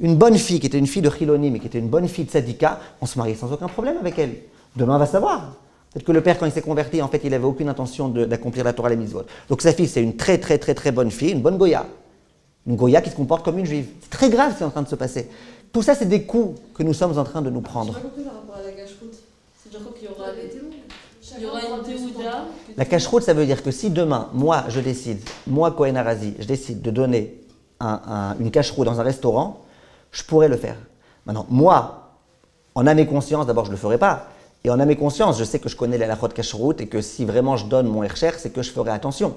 Une bonne fille qui était une fille de Chiloni, mais qui était une bonne fille de Sadika, on se mariait sans aucun problème avec elle. Demain, on va savoir. Peut-être que le père, quand il s'est converti, en fait, il n'avait aucune intention d'accomplir la Torah les mitzvot. Donc sa fille, c'est une très bonne fille, une bonne Goya. Une Goya qui se comporte comme une juive. C'est très grave ce qui est en train de se passer. Tout ça, c'est des coups que nous sommes en train de nous prendre. Je n'ai pas compris par rapport à la cacheroute. C'est-à-dire qu'il y aura une théouda. La cacheroute, ça veut dire que si demain, moi, Cohen Arazi, je décide de donner une cacheroute dans un restaurant, je pourrais le faire. Maintenant, moi, en âme et conscience, d'abord, je ne le ferai pas. Et en âme et conscience, je sais que je connais la halachot cacheroute et que si vraiment je donne mon hercher, c'est que je ferai attention.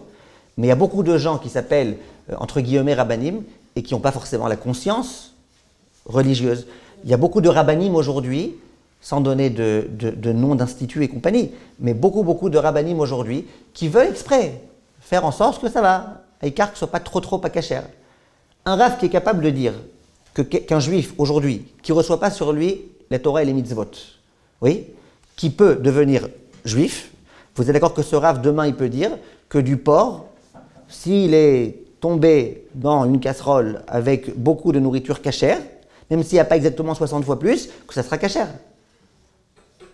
Mais il y a beaucoup de gens qui s'appellent, entre guillemets, rabbanim, et qui n'ont pas forcément la conscience religieuse. Il y a beaucoup de rabbanim aujourd'hui, sans donner de nom d'institut et compagnie, mais beaucoup de rabbanim aujourd'hui qui veulent exprès faire en sorte que ça va, écart que ce ne soit pas trop à cachère. Un rav qui est capable de dire qu'un juif aujourd'hui, qui ne reçoit pas sur lui la Torah et les mitzvot, oui, qui peut devenir juif, vous êtes d'accord que ce rav, demain, il peut dire que du porc, s'il est tombé dans une casserole avec beaucoup de nourriture cachère, même s'il n'y a pas exactement 60 fois plus, que ça sera cachère.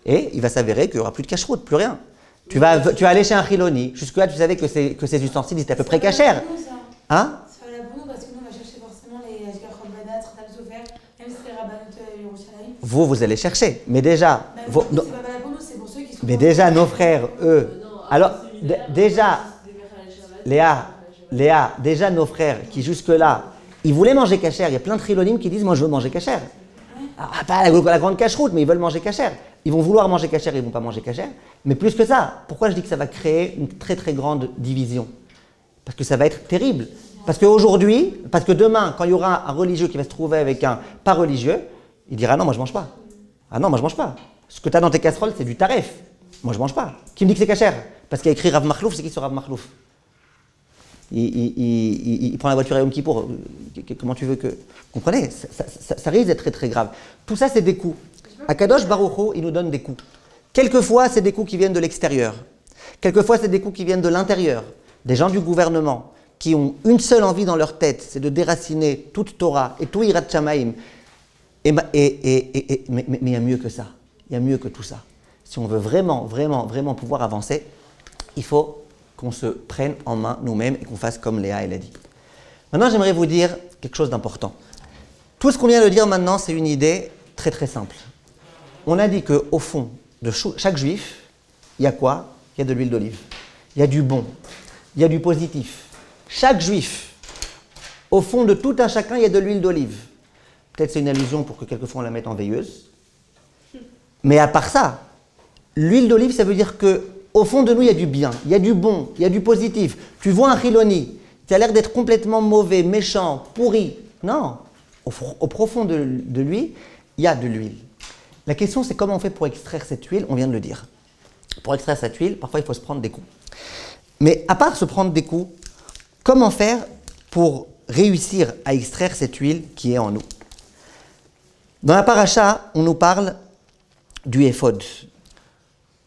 Et il va s'avérer qu'il n'y aura plus de cacheroute, plus rien. Tu vas aller chez un chiloni, jusque-là tu savais que ces ustensiles étaient à peu près cachères. Hein? C'est valable pour nous parce que nous on va chercher forcément les Ashgachot Badat, Ratab Sofer, même si c'est les Rabbanot Yerushalayim. Vous allez chercher, mais déjà... C'est pas valable pour nous, c'est pour ceux qui sont... Mais déjà, nos frères, eux... Alors, déjà... Léa, déjà nos frères qui jusque-là, ils voulaient manger cachère. Il y a plein de trilonim qui disent « moi je veux manger cachère ». Pas la grande cacheroute, mais ils veulent manger cachère. Ils vont vouloir manger cachère, ils ne vont pas manger cachère. Mais plus que ça, pourquoi je dis que ça va créer une très grande division? Parce que ça va être terrible. Parce que demain, quand il y aura un religieux qui va se trouver avec un pas religieux, il dira « non, moi je mange pas ». Ah non, moi je mange pas. Ce que tu as dans tes casseroles, c'est du taref. Moi je mange pas. Qui me dit que c'est cachère? Parce qu'il y a écrit Rav Makhlouf, c'est qui ce Rav Makhlouf? Il prend la voiture à Yom Kippour. Comment tu veux que... Vous comprenez? Ça risque d'être très grave. Tout ça, c'est des coups. Akadosh Baruch Hu, il nous donne des coups. Quelquefois, c'est des coups qui viennent de l'extérieur. Quelquefois, c'est des coups qui viennent de l'intérieur. Des gens du gouvernement qui ont une seule envie dans leur tête, c'est de déraciner toute Torah et tout Hirat Shamaim. Mais il y a mieux que ça. Il y a mieux que tout ça. Si on veut vraiment pouvoir avancer, il faut qu'on se prenne en main nous-mêmes et qu'on fasse comme Léa elle a dit. Maintenant, j'aimerais vous dire quelque chose d'important. Tout ce qu'on vient de dire maintenant, c'est une idée très très simple. On a dit qu'au fond de chaque juif, il y a quoi? Il y a de l'huile d'olive. Il y a du bon. Il y a du positif. Chaque juif, au fond de tout un chacun, il y a de l'huile d'olive. Peut-être c'est une allusion pour que quelquefois on la mette en veilleuse. Mais à part ça, l'huile d'olive, ça veut dire qu'au fond de nous, il y a du bien, il y a du bon, il y a du positif. Tu vois un chiloni, tu as l'air d'être complètement mauvais, méchant, pourri. Non, au profond de lui, il y a de l'huile. La question, c'est comment on fait pour extraire cette huile? On vient de le dire. Pour extraire cette huile, parfois, il faut se prendre des coups. Mais à part se prendre des coups, comment faire pour réussir à extraire cette huile qui est en nous? Dans la paracha, on nous parle du éphod.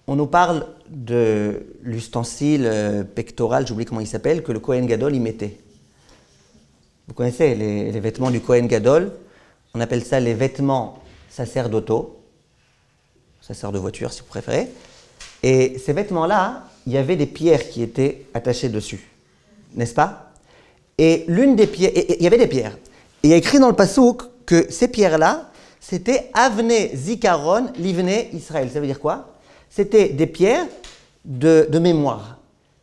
On nous parle de l'ustensile pectoral, j'oublie comment il s'appelle, que le Kohen Gadol y mettait. Vous connaissez les vêtements du Kohen Gadol? On appelle ça les vêtements sacerdotaux, sacerdotaux de voiture si vous préférez. Et ces vêtements-là, il y avait des pierres qui étaient attachées dessus, n'est-ce pas? Et l'une des pierres, il y avait des pierres. Et il y a écrit dans le Passouk que ces pierres-là, c'était Avne Zikaron Livne Israël. Ça veut dire quoi? C'était des pierres de mémoire.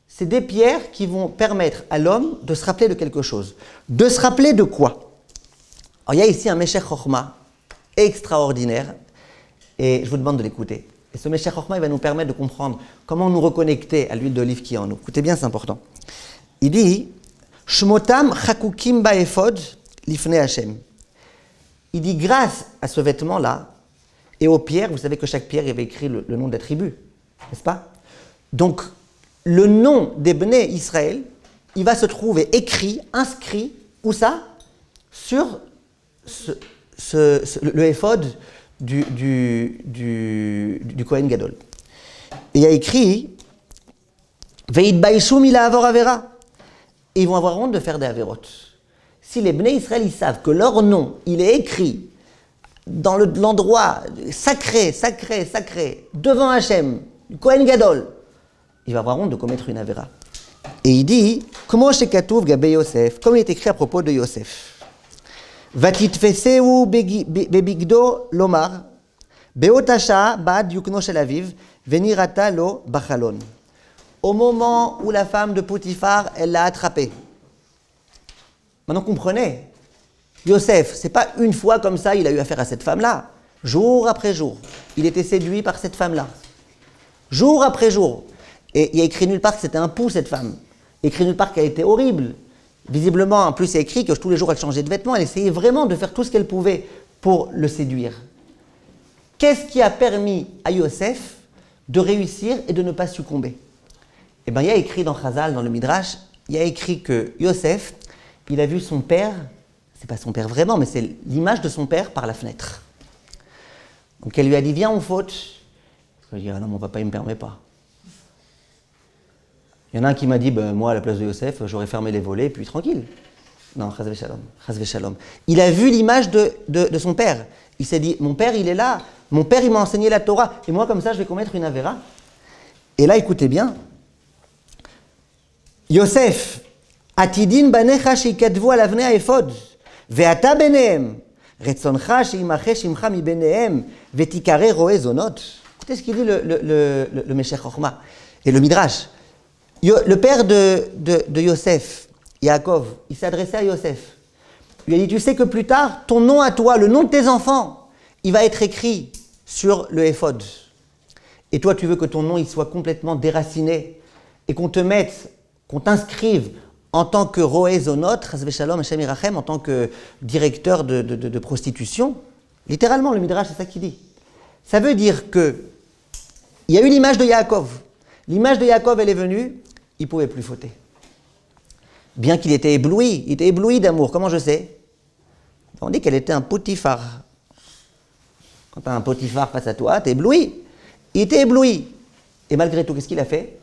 C'est des pierres qui vont permettre à l'homme de se rappeler de quelque chose. De se rappeler de quoi? Alors, il y a ici un Meshech Chochma extraordinaire, et je vous demande de l'écouter. Et ce Meshech Chochma, il va nous permettre de comprendre comment nous reconnecter à l'huile d'olive qui est en nous. Écoutez bien, c'est important. Il dit Shmotam chakukim ba'ephod lifnei Hashem. Il dit grâce à ce vêtement-là et aux pierres, vous savez que chaque pierre il y avait écrit le nom des tribus, n'est-ce pas? Donc, le nom des Bnei Israël, il va se trouver écrit, inscrit, où ça? Sur le éphod du Kohen Gadol. Et il y a écrit Ve'itbaishu mila'avor avera. Et ils vont avoir honte de faire des avérotes. Si les Bnei Israël, ils savent que leur nom, il est écrit dans l'endroit sacré, devant Hachem, du Kohen Gadol, il va avoir honte de commettre une avéra. Et il dit, comment shekatuv gabe Yosef, comme il est écrit à propos de Yosef. Vatitfeseu bebigdo lomar, beotasha bad yukno shel aviv, venirata lo bachalon. Au moment où la femme de Potiphar, elle l'a attrapé. Maintenant, comprenez, Yosef, c'est pas une fois comme ça, il a eu affaire à cette femme-là. Jour après jour, il était séduit par cette femme-là. Jour après jour. Et il y a écrit nulle part que c'était un pou, cette femme. Il y a écrit nulle part qu'elle était horrible. Visiblement, en plus, il y a écrit que tous les jours, elle changeait de vêtements. Elle essayait vraiment de faire tout ce qu'elle pouvait pour le séduire. Qu'est-ce qui a permis à Yosef de réussir et de ne pas succomber? Eh bien, il y a écrit dans Chazal, dans le Midrash, il y a écrit que Yosef, il a vu son père, c'est pas son père vraiment, mais c'est l'image de son père par la fenêtre. Donc elle lui a dit, viens, on faute. Il a dit, ah non, mon papa, il ne me permet pas. Il y en a un qui m'a dit, ben, moi, à la place de Yosef, j'aurais fermé les volets, puis tranquille. Non, chas v'shalom, chas v'shalom. Il a vu l'image de son père. Il s'est dit, mon père, il est là. Mon père, il m'a enseigné la Torah. Et moi, comme ça, je vais commettre une avéra. Et là, écoutez bien. Yosef, Atidin banecha sheikadvu al avnei haefod, ve'ata benehem, retzoncha sheimache shimcha mi benehem, ve'tikare roe zonot. Écoutez ce qu'il dit le Meshech Chochma et le Midrash. Le père de Yosef, Yaakov, il s'est adressé à Yosef. Il lui a dit, tu sais que plus tard, ton nom à toi, le nom de tes enfants, il va être écrit sur le éphod. Et toi, tu veux que ton nom il soit complètement déraciné et qu'on te mette, qu'on t'inscrive en tant que roé zonot, Shalom, Hashem Irachem, en tant que directeur de prostitution. Littéralement, le Midrash, c'est ça qu'il dit. Ça veut dire que il y a eu l'image de Yaakov. L'image de Yaakov, elle est venue, il ne pouvait plus fauter. Bien qu'il était ébloui, il était ébloui d'amour. Comment je sais? On dit qu'elle était un Potiphar. Quand tu as un Potiphar face à toi, tu es ébloui. Il était ébloui. Et malgré tout, qu'est-ce qu'il a fait?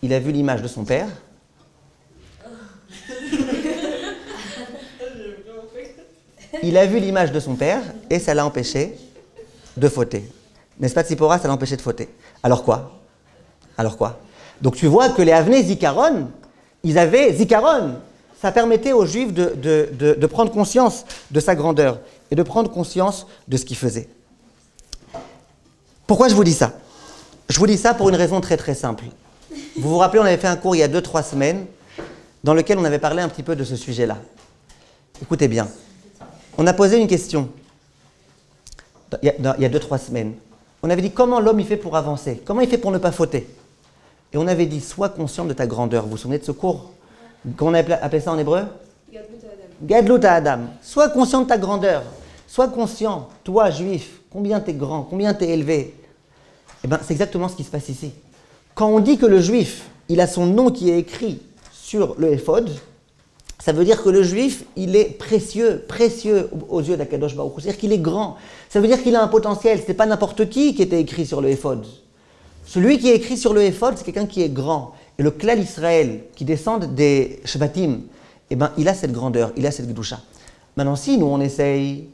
Il a vu l'image de son père. Il a vu l'image de son père et ça l'a empêché de fauter. N'est-ce pas, Tzipora, ça l'a empêché de fauter. Alors quoi? Donc tu vois que les Avnei Zikaron, ils avaient Zikaron. ça permettait aux Juifs de prendre conscience de sa grandeur et de prendre conscience de ce qu'il faisait. Pourquoi je vous dis ça? Je vous dis ça pour une raison très très simple. Vous vous rappelez, on avait fait un cours il y a 2-3 semaines dans lequel on avait parlé un petit peu de ce sujet-là. Écoutez bien. On a posé une question il y a 2-3 semaines. On avait dit comment l'homme il fait pour avancer, comment il fait pour ne pas fauter. Et on avait dit sois conscient de ta grandeur. Vous vous souvenez de ce cours? Comment on a appelé ça en hébreu? Gadlut Adam. Sois conscient de ta grandeur. Sois conscient, toi juif, combien tu es grand, combien tu es élevé. Eh bien, c'est exactement ce qui se passe ici. Quand on dit que le juif, il a son nom qui est écrit sur le éphod, ça veut dire que le juif, il est précieux, précieux aux yeux d'Akadosh Baruch Hu. C'est-à-dire qu'il est grand. Ça veut dire qu'il a un potentiel. Ce n'est pas n'importe qui était écrit sur le éphod. Celui qui est écrit sur le éphod, c'est quelqu'un qui est grand. Et le clan Israël, qui descend des Shvatim, eh ben, il a cette grandeur, il a cette Gdusha. Maintenant, si nous, on essaye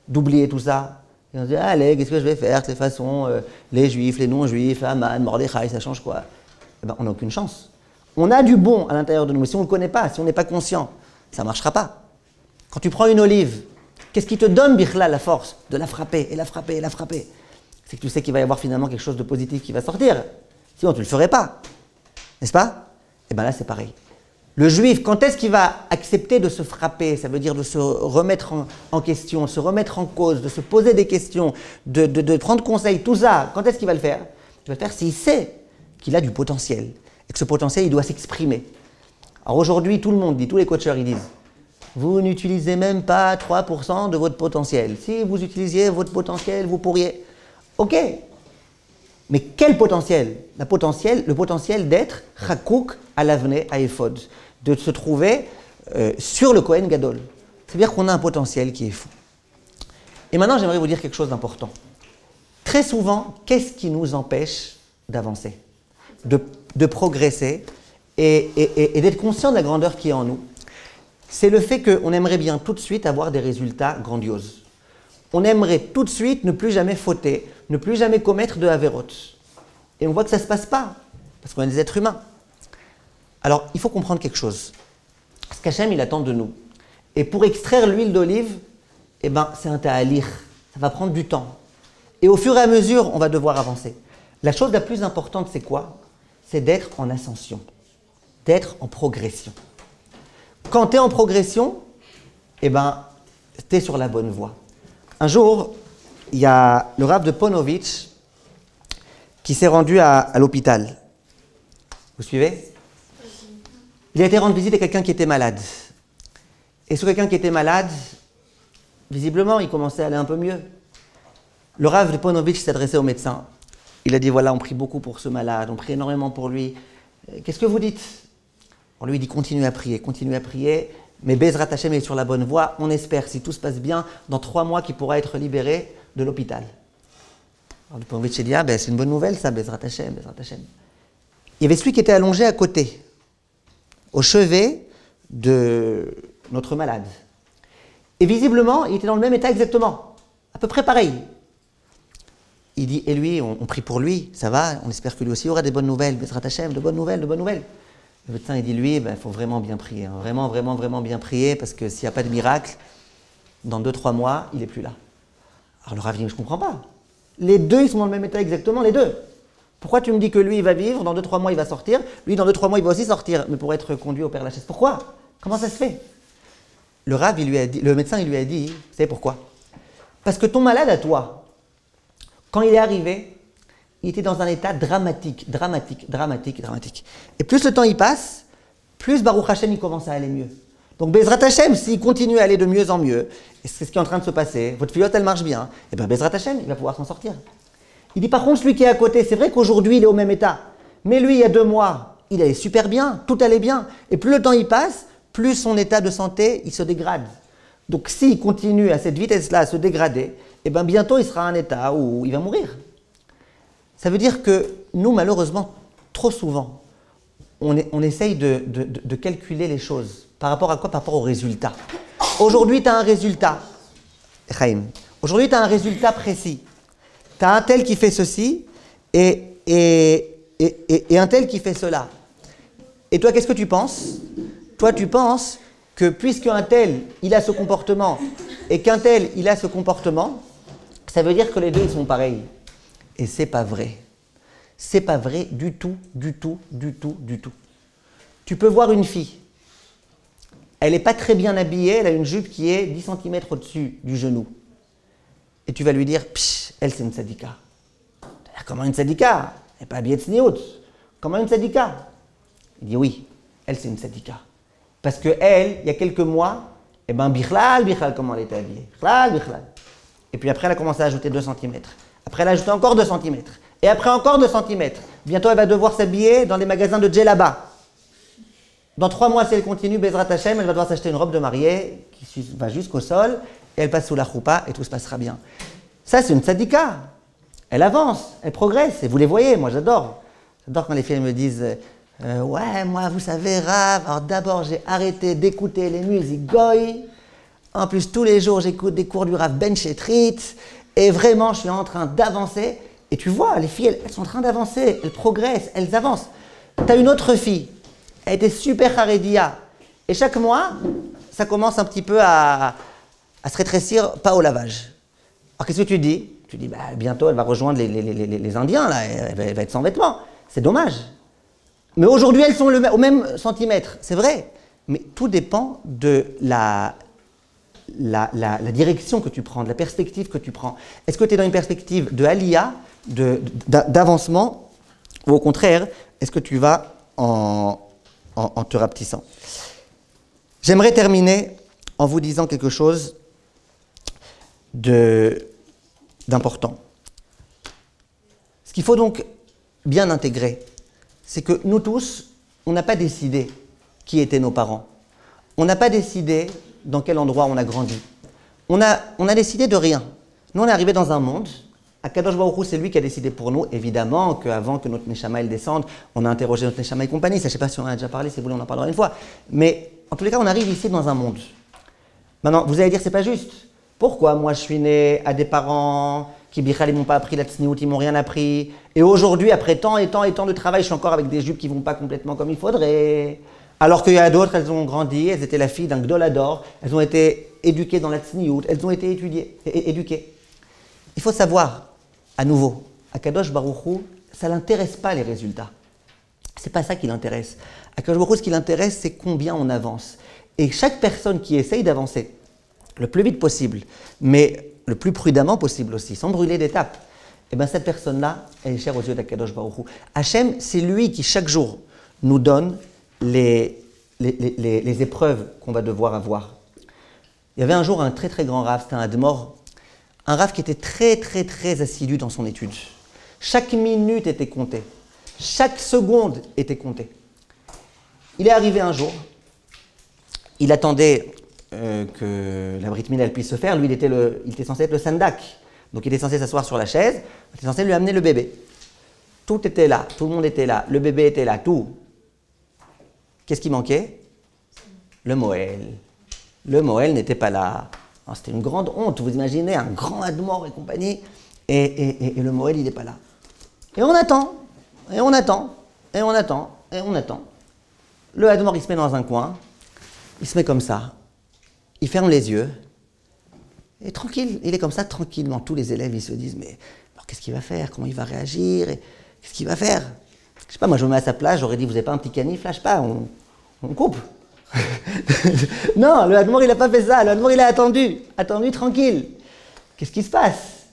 d'oublier tout ça, et on se dit, allez, qu'est-ce que je vais faire? De toute façon, les juifs, les non-juifs, Haman, Mordechai, ça change quoi? Eh ben, on n'a aucune chance. On a du bon à l'intérieur de nous, mais si on ne le connaît pas, si on n'est pas conscient, ça ne marchera pas. Quand tu prends une olive, qu'est-ce qui te donne, Bichla, la force de la frapper, et la frapper, et la frapper? C'est que tu sais qu'il va y avoir finalement quelque chose de positif qui va sortir. Sinon, tu ne le ferais pas. N'est-ce pas? Et bien là, c'est pareil. Le juif, quand est-ce qu'il va accepter de se frapper? Ça veut dire de se remettre en question, se remettre en cause, de se poser des questions, de prendre conseil, tout ça. Quand est-ce qu'il va le faire? Il va le faire s'il sait qu'il a du potentiel. Et que ce potentiel, il doit s'exprimer. Alors aujourd'hui, tout le monde dit, tous les coacheurs, ils disent, vous n'utilisez même pas 3% de votre potentiel. Si vous utilisiez votre potentiel, vous pourriez. Ok. Mais quel potentiel? Le potentiel d'être chakouk à l'avenir, à Ephod, de se trouver sur le Kohen Gadol. C'est-à-dire qu'on a un potentiel qui est fou. Et maintenant, j'aimerais vous dire quelque chose d'important. Très souvent, qu'est-ce qui nous empêche d'avancer, de progresser et d'être conscient de la grandeur qui est en nous? C'est le fait qu'on aimerait bien tout de suite avoir des résultats grandioses. On aimerait tout de suite ne plus jamais fauter, ne plus jamais commettre de avérots. Et on voit que ça ne se passe pas, parce qu'on est des êtres humains. Alors, il faut comprendre quelque chose. Ce qu'Hachem, il attend de nous. Et pour extraire l'huile d'olive, eh ben, c'est un ta'alir. Ça va prendre du temps. Et au fur et à mesure, on va devoir avancer. La chose la plus importante, c'est quoi? C'est d'être en ascension, d'être en progression. Quand tu es en progression, eh ben, tu es sur la bonne voie. Un jour, il y a le Rav de Ponovitch qui s'est rendu à l'hôpital. Vous suivez? Il a été rendre visite à quelqu'un qui était malade. Et ce quelqu'un qui était malade, visiblement, il commençait à aller un peu mieux. Le Rav de Ponovitch s'est adressé au médecin. Il a dit, voilà, on prie beaucoup pour ce malade, on prie énormément pour lui. Qu'est-ce que vous dites? On lui dit, continuez à prier. Mais Bezrat Hashem est sur la bonne voie. On espère, si tout se passe bien, dans 3 mois, qu'il pourra être libéré de l'hôpital. Alors le Ponovitch dit, c'est une bonne nouvelle ça, Bezrat Hashem. Il y avait celui qui était allongé à côté, au chevet de notre malade. Et visiblement, il était dans le même état exactement, à peu près pareil. Il dit, et lui, on prie pour lui, ça va, on espère que lui aussi aura des bonnes nouvelles, Bezrat Hashem, de bonnes nouvelles. Le médecin, il dit, lui, il faut vraiment bien prier, hein. Vraiment bien prier, parce que s'il n'y a pas de miracle, dans 2-3 mois, il n'est plus là. Alors le Rav dit, je ne comprends pas. Les deux, ils sont dans le même état exactement, les deux. Pourquoi tu me dis que lui, il va vivre, dans 2-3 mois, il va sortir, lui, dans 2-3 mois, il va aussi sortir, mais pour être conduit au Père Lachaise. Pourquoi? Comment ça se fait? Le médecin, il lui a dit, vous savez pourquoi? Parce que ton malade à toi, quand il est arrivé, il était dans un état dramatique. Et plus le temps y passe, plus Baruch Hashem, il commence à aller mieux. Donc Bezrat Hashem, s'il continue à aller de mieux en mieux, et c'est ce qui est en train de se passer, votre filleule, elle marche bien, et bien Bezrat Hashem, il va pouvoir s'en sortir. Il dit par contre, celui qui est à côté, c'est vrai qu'aujourd'hui, il est au même état. Mais lui, il y a 2 mois, il allait super bien, tout allait bien. Et plus le temps y passe, plus son état de santé, il se dégrade. Donc s'il continue à cette vitesse-là à se dégrader, et bien bientôt, il sera à un état où il va mourir. Ça veut dire que nous, malheureusement, trop souvent, on essaye de calculer les choses. Par rapport à quoi? Par rapport au résultat. Aujourd'hui, tu as un résultat. Chaim. Aujourd'hui, tu as un résultat précis. Tu as un tel qui fait ceci et un tel qui fait cela. Et toi, qu'est-ce que tu penses? Toi, tu penses que puisqu'un tel, il a ce comportement, et qu'un tel, il a ce comportement, ça veut dire que les deux, ils sont pareils. Et c'est pas vrai. C'est pas vrai du tout, du tout, du tout, du tout. Tu peux voir une fille. Elle n'est pas très bien habillée, elle a une jupe qui est 10 cm au-dessus du genou. Et tu vas lui dire, psh, elle c'est une sadika. Comment une sadika? Elle n'est pas habillée de sniout. Comment une sadika? Il dit oui, elle c'est une sadika. Parce qu'elle, il y a quelques mois, eh ben, bichlal, comment elle était habillée. Bichlal. Et puis après, elle a commencé à ajouter 2 cm. Après, elle a ajouté encore 2 cm. Et après, encore 2 cm. Bientôt, elle va devoir s'habiller dans les magasins de djellaba. Dans 3 mois, si elle continue, Bezrat Hashem, elle va devoir s'acheter une robe de mariée qui va jusqu'au sol, et elle passe sous la choupa, et tout se passera bien. Ça, c'est une tzadika. Elle avance, elle progresse, et vous les voyez, moi j'adore. J'adore quand les filles me disent ouais, moi, vous savez, Rav, alors d'abord, j'ai arrêté d'écouter les musiques goy. En plus, tous les jours, j'écoute des cours du Rav Ben Shetrit, et vraiment, je suis en train d'avancer. Et tu vois, les filles, elles sont en train d'avancer, elles progressent, elles avancent. Tu as une autre fille. Elle était super haredia. Et chaque mois, ça commence un petit peu à se rétrécir, pas au lavage. Alors qu'est-ce que tu dis? Tu dis, bah, bientôt elle va rejoindre les Indiens, là, elle va être sans vêtements. C'est dommage. Mais aujourd'hui, elles sont au même centimètre, c'est vrai. Mais tout dépend de la direction que tu prends, de la perspective que tu prends. Est-ce que tu es dans une perspective de aliyah, d'avancement, ou au contraire, est-ce que tu vas en te rapetissant? J'aimerais terminer en vous disant quelque chose d'important. Ce qu'il faut donc bien intégrer, c'est que nous tous, on n'a pas décidé qui étaient nos parents. On n'a pas décidé dans quel endroit on a grandi. On a décidé de rien. Nous, on est arrivé dans un monde. Akadosh Baruch Hu, c'est lui qui a décidé pour nous. Évidemment qu'avant que notre Neshama descende, on a interrogé notre Neshama et compagnie. Ça, je ne sais pas si on en a déjà parlé, si vous voulez, on en parlera une fois. Mais en tous les cas, on arrive ici dans un monde. Maintenant, vous allez dire, c'est pas juste. Pourquoi moi, je suis né à des parents qui, bichal, ils m'ont pas appris la tsniout, ils m'ont rien appris. Et aujourd'hui, après tant et tant et tant de travail, je suis encore avec des jupes qui vont pas complètement comme il faudrait. Alors qu'il y a d'autres, elles ont grandi, elles étaient la fille d'un gdolador, elles ont été éduquées dans la tsniout, elles ont été éduquées. Il faut savoir, à nouveau, Akadosh Baruch Hu, ça ne l'intéresse pas les résultats. Ce n'est pas ça qui l'intéresse. Akadosh Baruch Hu, ce qui l'intéresse, c'est combien on avance. Et chaque personne qui essaye d'avancer le plus vite possible, mais le plus prudemment possible aussi, sans brûler d'étapes, eh bien cette personne-là, elle est chère aux yeux d'Akadosh Baruch Hu. Hachem, c'est lui qui chaque jour nous donne les épreuves qu'on va devoir avoir. Il y avait un jour un très très grand Rav, c'était un Admor, un Rav qui était très très très assidu dans son étude. Chaque minute était comptée, chaque seconde était comptée. Il est arrivé un jour, il attendait que la Brit Mila puisse se faire, lui il était censé être le sandak, donc il était censé s'asseoir sur la chaise, il était censé lui amener le bébé. Tout était là, tout le monde était là, le bébé était là, tout. Qu'est-ce qui manquait? Le Moël. Le Moël n'était pas là. C'était une grande honte, vous imaginez, un grand Admor et compagnie, et le Moël, il n'est pas là. Et on attend, et on attend, et on attend, et on attend. Le Admor, il se met dans un coin, il se met comme ça, il ferme les yeux, et tranquille, il est comme ça, tranquillement. Tous les élèves, ils se disent, mais alors qu'est-ce qu'il va faire? Comment il va réagir? Qu'est-ce qu'il va faire? Je sais pas, moi je me mets à sa place, j'aurais dit, vous n'avez pas un petit canif? Là, je sais pas, on coupe. Non, le Admor, il n'a pas fait ça. Le Admor, il a attendu tranquille. Qu'est-ce qui se passe?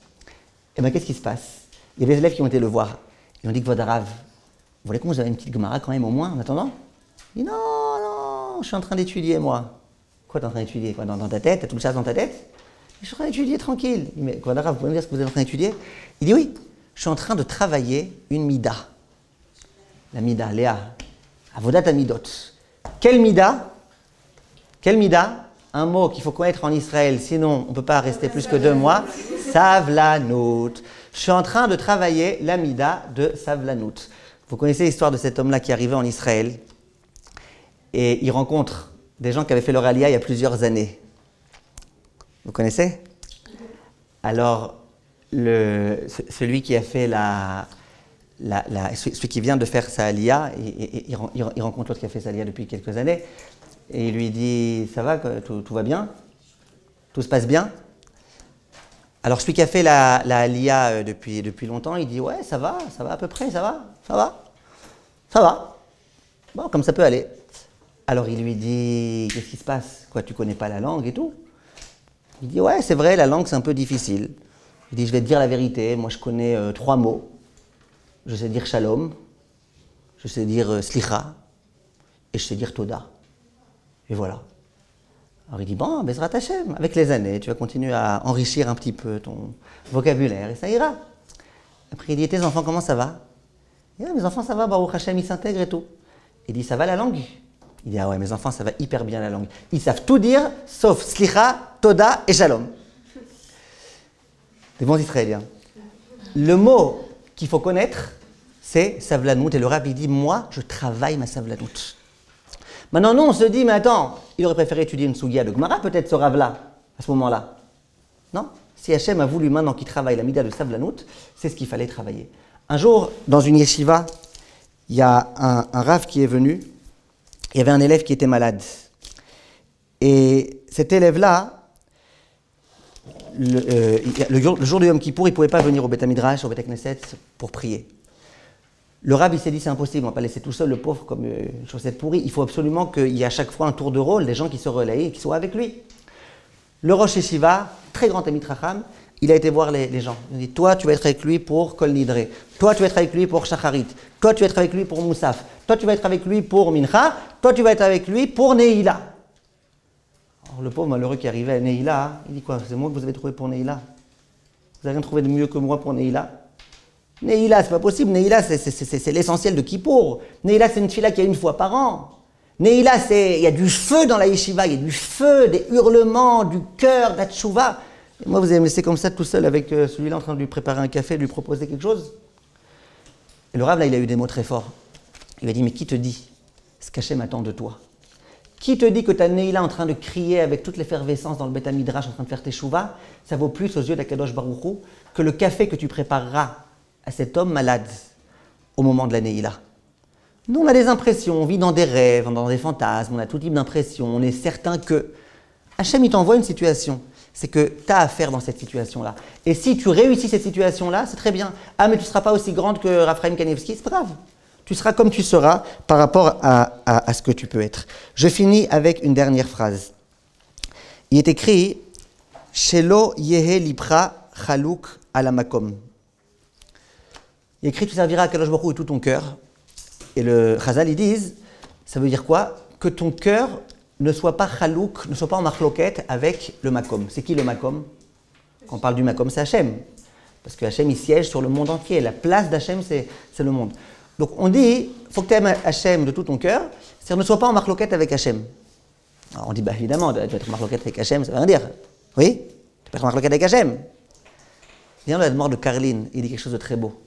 Eh bien, qu'est-ce qui se passe? Il y a des élèves qui ont été le voir. Ils ont dit que votre Rav, vous voulez qu'on vous ait une petite Gemara quand même au moins en attendant? Il dit non, je suis en train d'étudier moi. Quoi, tu es en train d'étudier? Quoi, dans ta tête? Tu as tout le chasse dans ta tête? Je suis en train d'étudier tranquille. Il dit, mais votre Rav, vous pouvez me dire ce que vous êtes en train d'étudier? Il dit oui, je suis en train de travailler une mida. La mida, Léa. Avodat Amidot. Quel mida? Quel mida? Un mot qu'il faut connaître en Israël, sinon on ne peut pas rester plus que 2 mois. Savlanout. Je suis en train de travailler la mida de Savlanout. Vous connaissez l'histoire de cet homme-là qui est arrivé en Israël et il rencontre des gens qui avaient fait leur aliyah il y a plusieurs années. Vous connaissez? Alors, celui qui a fait celui qui vient de faire sa aliyah, il rencontre l'autre qui a fait sa aliyah depuis quelques années. Et il lui dit, ça va, tout va bien? Tout se passe bien? Alors celui qui a fait la Aliyah depuis longtemps, il dit, ouais, ça va à peu près, ça va. Bon, comme ça peut aller. Alors il lui dit, qu'est-ce qui se passe? Quoi, tu connais pas la langue et tout? Il dit, ouais, c'est vrai, la langue c'est un peu difficile. Il dit, je vais te dire la vérité, moi je connais 3 mots. Je sais dire shalom, je sais dire slicha, et je sais dire toda. Et voilà. Alors il dit, bon, Bezrat Hashem, avec les années, tu vas continuer à enrichir un petit peu ton vocabulaire, et ça ira. Après il dit, tes enfants, comment ça va? Il dit, mes enfants, ça va, Baruch Hashem, ils s'intègrent et tout. Il dit, ça va la langue? Il dit, ah ouais, mes enfants, ça va hyper bien la langue. Ils savent tout dire, sauf slicha, toda et shalom. Des bons Israéliens. Le mot qu'il faut connaître, c'est savlanout. Et le Rav, il dit, moi, je travaille ma savlanout. Maintenant, nous, on se dit, mais attends, il aurait préféré étudier une Sugia de Gemara, peut-être ce Rav-là, à ce moment-là. Non? Si Hachem a voulu maintenant qu'il travaille la mida de savlanout, c'est ce qu'il fallait travailler. Un jour, dans une yeshiva, il y a un Rav qui est venu, il y avait un élève qui était malade. Et cet élève-là, le jour de Yom Kippour, il ne pouvait pas venir au Beth Midrash, au Beth Knesset, pour prier. Le Rav, il s'est dit, c'est impossible, on ne va pas laisser tout seul le pauvre comme une chaussette pourrie. Il faut absolument qu'il y ait à chaque fois un tour de rôle, des gens qui se relayent et qui soient avec lui. Le Rosh Yeshiva, très grand ami Racham, il a été voir les gens. Il a dit, toi, tu vas être avec lui pour Kol Nidre. Toi, tu vas être avec lui pour Shacharit. Toi, tu vas être avec lui pour Moussaf. Toi, tu vas être avec lui pour Mincha. Toi, tu vas être avec lui pour Neila. Alors, le pauvre malheureux qui arrivait à Neila, il dit quoi? C'est moi que vous avez trouvé pour Neila? Vous n'avez rien trouvé de mieux que moi pour Neila? Neila, c'est pas possible. Neila, c'est l'essentiel de Kippour. Neila, c'est une fila qui a une fois par an. Neila, il y a du feu dans la yeshiva, il y a du feu, des hurlements, du cœur, de la tchouva. Et moi, vous allez me laisser comme ça tout seul avec celui-là en train de lui préparer un café, de lui proposer quelque chose. Et le Rav, là, il a eu des mots très forts. Il lui a dit, mais qui te dit ce qu'Hachem attend de toi? Qui te dit que ta Neila en train de crier avec toute l'effervescence dans le Beth Midrash en train de faire tes chouvas, ça vaut plus aux yeux d'Akadosh Baruch Hu que le café que tu prépareras à cet homme malade au moment de la Neila? Nous, on a des impressions, on vit dans des rêves, dans des fantasmes, on a tout type d'impressions, on est certain que Hachem, il t'envoie une situation. C'est que tu as à faire dans cette situation-là. Et si tu réussis cette situation-là, c'est très bien. Ah, mais tu ne seras pas aussi grande que Raphaël Kanevski, c'est pas grave. Tu seras comme tu seras par rapport à ce que tu peux être. Je finis avec une dernière phrase. Il est écrit « Shelo yehe libra chalouk alamakom ». Il est écrit « Tu serviras à Kadosh Baruch Hu de tout ton cœur ». Et le Chazal, ils disent, ça veut dire quoi? Que ton cœur ne soit pas chalouk, ne soit pas en marloquette avec le makom. C'est qui le makom? Quand on parle du makom, c'est Hachem. Parce que Hachem, il siège sur le monde entier. La place d'Hachem, c'est le monde. Donc on dit, il faut que tu aimes Hachem de tout ton cœur, c'est-à-dire ne sois pas en marloquette avec Hachem. Alors on dit, bah évidemment, tu vas être en marloquette avec Hachem, ça veut rien dire. Oui? Tu peux être en marloquette avec Hachem. Viens la mort de Karline, il dit quelque chose de très beau.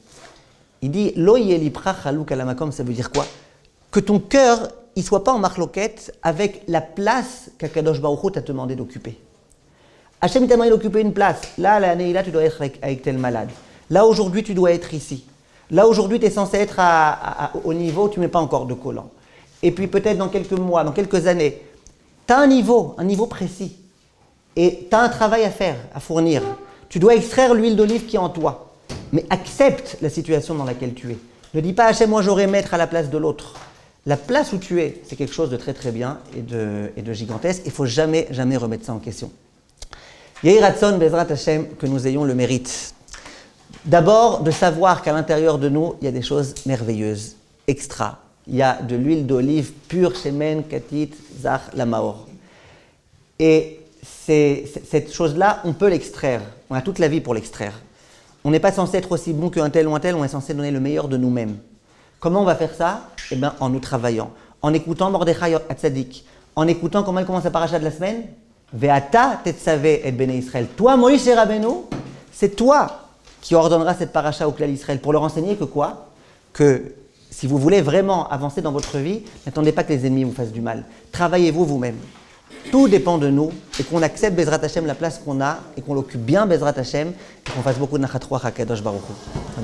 Il dit, lo yelipra chalouk alamakom, ça veut dire quoi? Que ton cœur, il ne soit pas en marloquette avec la place qu'Akadosh Baruch Hu t'a demandé d'occuper. Hachem t'a demandé d'occuper une place. Là, l'année là, tu dois être avec tel malade. Là, aujourd'hui, tu dois être ici. Là, aujourd'hui, tu es censé être au niveau où tu ne mets pas encore de collant. Et puis, peut-être dans quelques mois, dans quelques années, tu as un niveau précis. Et tu as un travail à faire, à fournir. Tu dois extraire l'huile d'olive qui est en toi. Mais accepte la situation dans laquelle tu es. Ne dis pas, Hachem, moi, j'aurais mettre à la place de l'autre. La place où tu es, c'est quelque chose de très très bien et de gigantesque. Il ne faut jamais, jamais remettre ça en question. Yehi Ratson, Bezrat Hashem, que nous ayons le mérite. D'abord, de savoir qu'à l'intérieur de nous, il y a des choses merveilleuses, extra. Il y a de l'huile d'olive pure, shemen, katit, zach, lamaor. Et cette chose-là, on peut l'extraire. On a toute la vie pour l'extraire. On n'est pas censé être aussi bon qu'un tel ou un tel, on est censé donner le meilleur de nous-mêmes. Comment on va faire ça? Eh bien, en nous travaillant, en écoutant Mordechai Hatzadik, en écoutant comment il commence la paracha de la semaine. Ve'ata tetzavé et Bnei Israël. Toi, Moïse et Rabbeinu, c'est toi qui ordonneras cette paracha au Klal Israël pour leur enseigner que quoi? Que si vous voulez vraiment avancer dans votre vie, n'attendez pas que les ennemis vous fassent du mal. Travaillez-vous vous-même. Tout dépend de nous et qu'on accepte Bezrat Hashem la place qu'on a et qu'on l'occupe bien Bezrat Hashem et qu'on fasse beaucoup de nachat ruach à Kadosh Baruch Hu.